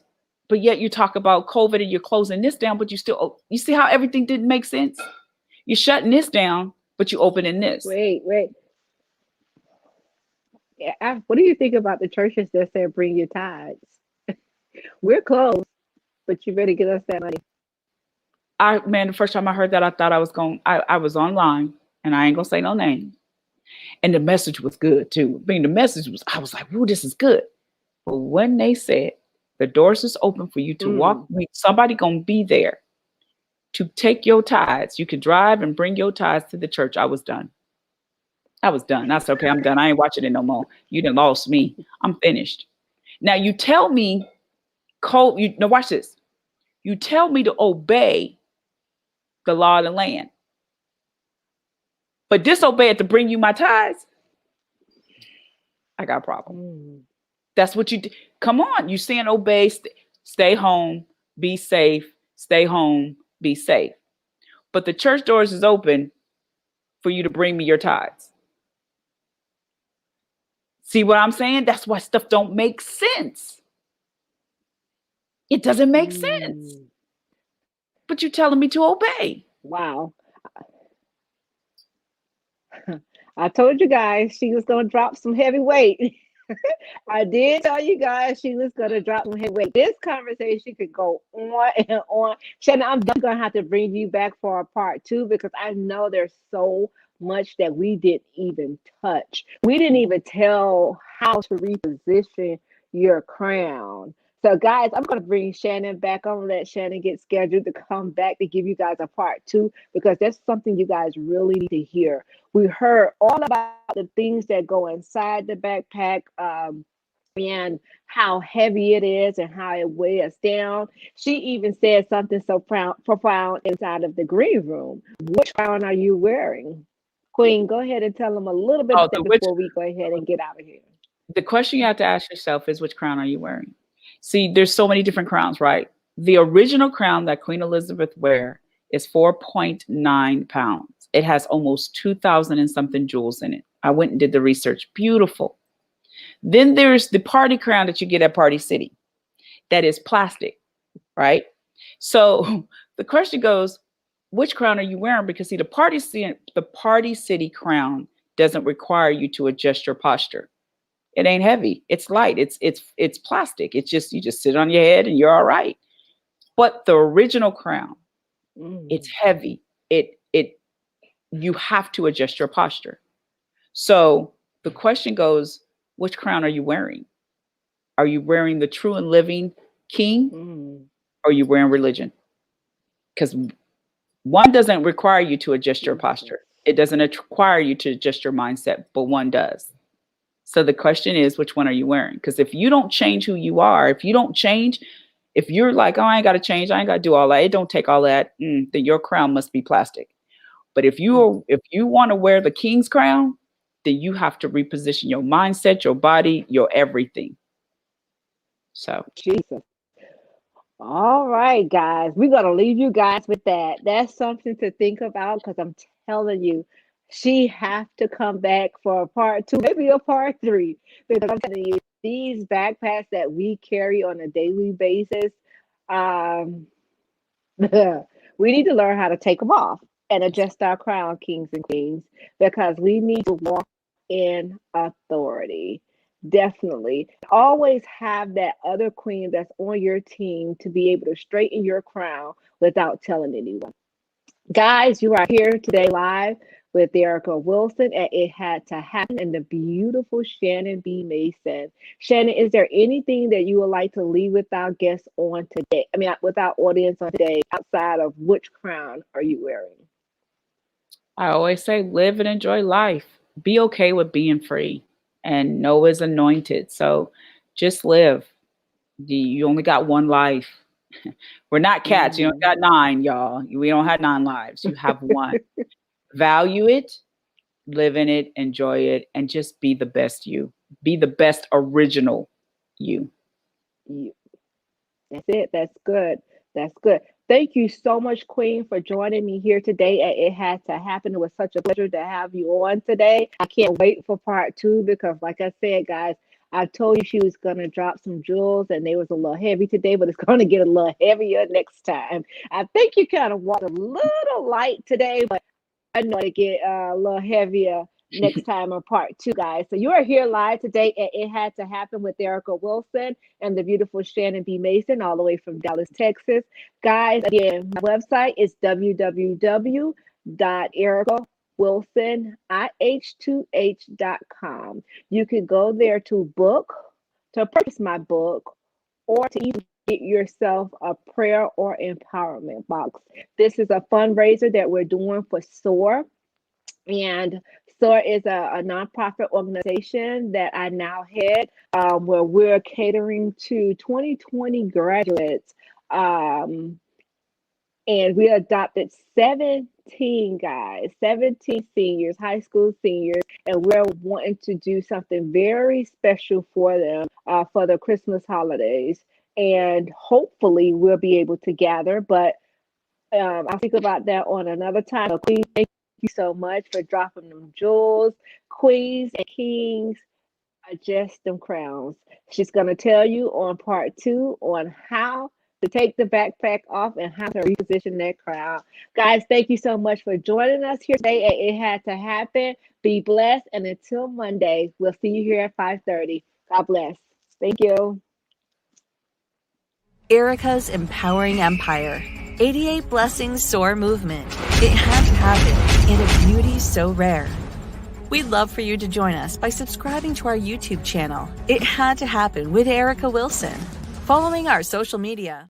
But yet you talk about COVID and you're closing this down, but you see how everything didn't make sense? You're shutting this down, but you opening this. Wait. Yeah, what do you think about the churches that said bring your tithes? We're closed, but you better get us that money. The first time I heard that, I thought I was online and I ain't gonna say no name. And the message was good too. I was like, "Ooh, this is good." But when they said the doors is open for you to walk, Mm. somebody gonna be there to take your tithes. You can drive and bring your tithes to the church. I was done. That's okay. I'm done. I ain't watching it no more. You done lost me. I'm finished. Now you tell me, Cole. Now watch this. You tell me to obey the law of the land, but disobey it to bring you my tithes. I got a problem. Mm. That's what you do. Come on. You saying obey, stay home, be safe, stay home, be safe. But the church doors is open for you to bring me your tithes. See what I'm saying? That's why stuff don't make sense. It doesn't make sense. Mm. But you're telling me to obey. Wow. I told you guys she was going to drop some heavy weight. I did tell you guys she was going to drop some heavy weight. This conversation could go on and on. Shannon, I'm definitely going to have to bring you back for a part two because I know there's so much that we didn't even touch. We didn't even tell how to reposition your crown. So, guys, I'm going to bring Shannon back. I'm going to let Shannon get scheduled to come back to give you guys a part two because that's something you guys really need to hear. We heard all about the things that go inside the backpack and how heavy it is and how it weighs us down. She even said something so profound inside of the green room. Which crown are you wearing? Queen, go ahead and tell them a little bit Oh, of that before we go ahead and get out of here. the question you have to ask yourself is, which crown are you wearing? See, there's so many different crowns, right? The original crown that Queen Elizabeth wear is 4.9 pounds. It has almost 2,000 and something jewels in it. I went and did the research. Beautiful. Then there's the party crown that you get at Party City. That is plastic, right? So the question goes, which crown are you wearing? Because see, the Party City crown doesn't require you to adjust your posture. It ain't heavy. It's light. It's plastic. It's just you just sit on your head and you're all right. But the original crown, it's heavy. It you have to adjust your posture. So the question goes, which crown are you wearing? Are you wearing the true and living king? Or are you wearing religion? Because one doesn't require you to adjust your posture. It doesn't require you to adjust your mindset, but one does. So the question is, which one are you wearing? Because if you don't change who you are, if you don't change, if you're like, oh, I ain't got to change, I ain't got to do all that, it don't take all that, then your crown must be plastic. But if you want to wear the king's crown, then you have to reposition your mindset, your body, your everything. So Jesus. All right, guys. We're going to leave you guys with that. That's something to think about because I'm telling you, she have to come back for a part two, maybe a part three. Because I'm telling you, these backpacks that we carry on a daily basis, um, we need to learn how to take them off and adjust our crown, kings and queens, because we need to walk in authority. Definitely. Always have that other queen that's on your team to be able to straighten your crown without telling anyone. Guys, you are here today live with Erica Wilson at It Had to Happen and the beautiful Shannon B. Mason. Shannon, is there anything that you would like to leave with our guests on today? I mean, with our audience on today, outside of which crown are you wearing? I always say, live and enjoy life. Be okay with being free, and Noah's anointed. So just live. You only got one life. We're not cats. You don't got 9, y'all. We don't have 9 lives. You have one. Value it, live in it, enjoy it, and just be the best you. Be the best original you. That's it. That's good. That's good. Thank you so much, Queen, for joining me here today. It had to happen. It was such a pleasure to have you on today. I can't wait for part 2 because, like I said, guys, I told you she was going to drop some jewels and they was a little heavy today, but it's going to get a little heavier next time. I think you kind of walked a little light today, but I know to get a little heavier next time on part 2, guys. So you are here live today at It Had to Happen with Erica Wilson and the beautiful Shannon B. Mason, all the way from Dallas, Texas. Guys, again, my website is www.ericawilsonih2h.com. You can go there to purchase my book, or to even get yourself a prayer or empowerment box. This is a fundraiser that we're doing for SOAR. And SOAR is a nonprofit organization that I now head, where we're catering to 2020 graduates. And we adopted 17 seniors, high school seniors, and we're wanting to do something very special for them for the Christmas holidays. And hopefully we'll be able to gather, but I'll think about that on another time. So please, thank you so much for dropping them jewels. Queens and kings are just them crowns. She's going to tell you on part 2 on how to take the backpack off and how to reposition that crown. Guys, thank you so much for joining us here today at It Had to Happen. Be blessed, and until Monday, we'll see you here at 5:30. God bless. Thank you. Erica's Empowering Empire. 88 Blessings SOAR movement. It had to happen in a beauty so rare. We'd love for you to join us by subscribing to our YouTube channel. It Had to Happen with Erica Wilson. Following our social media.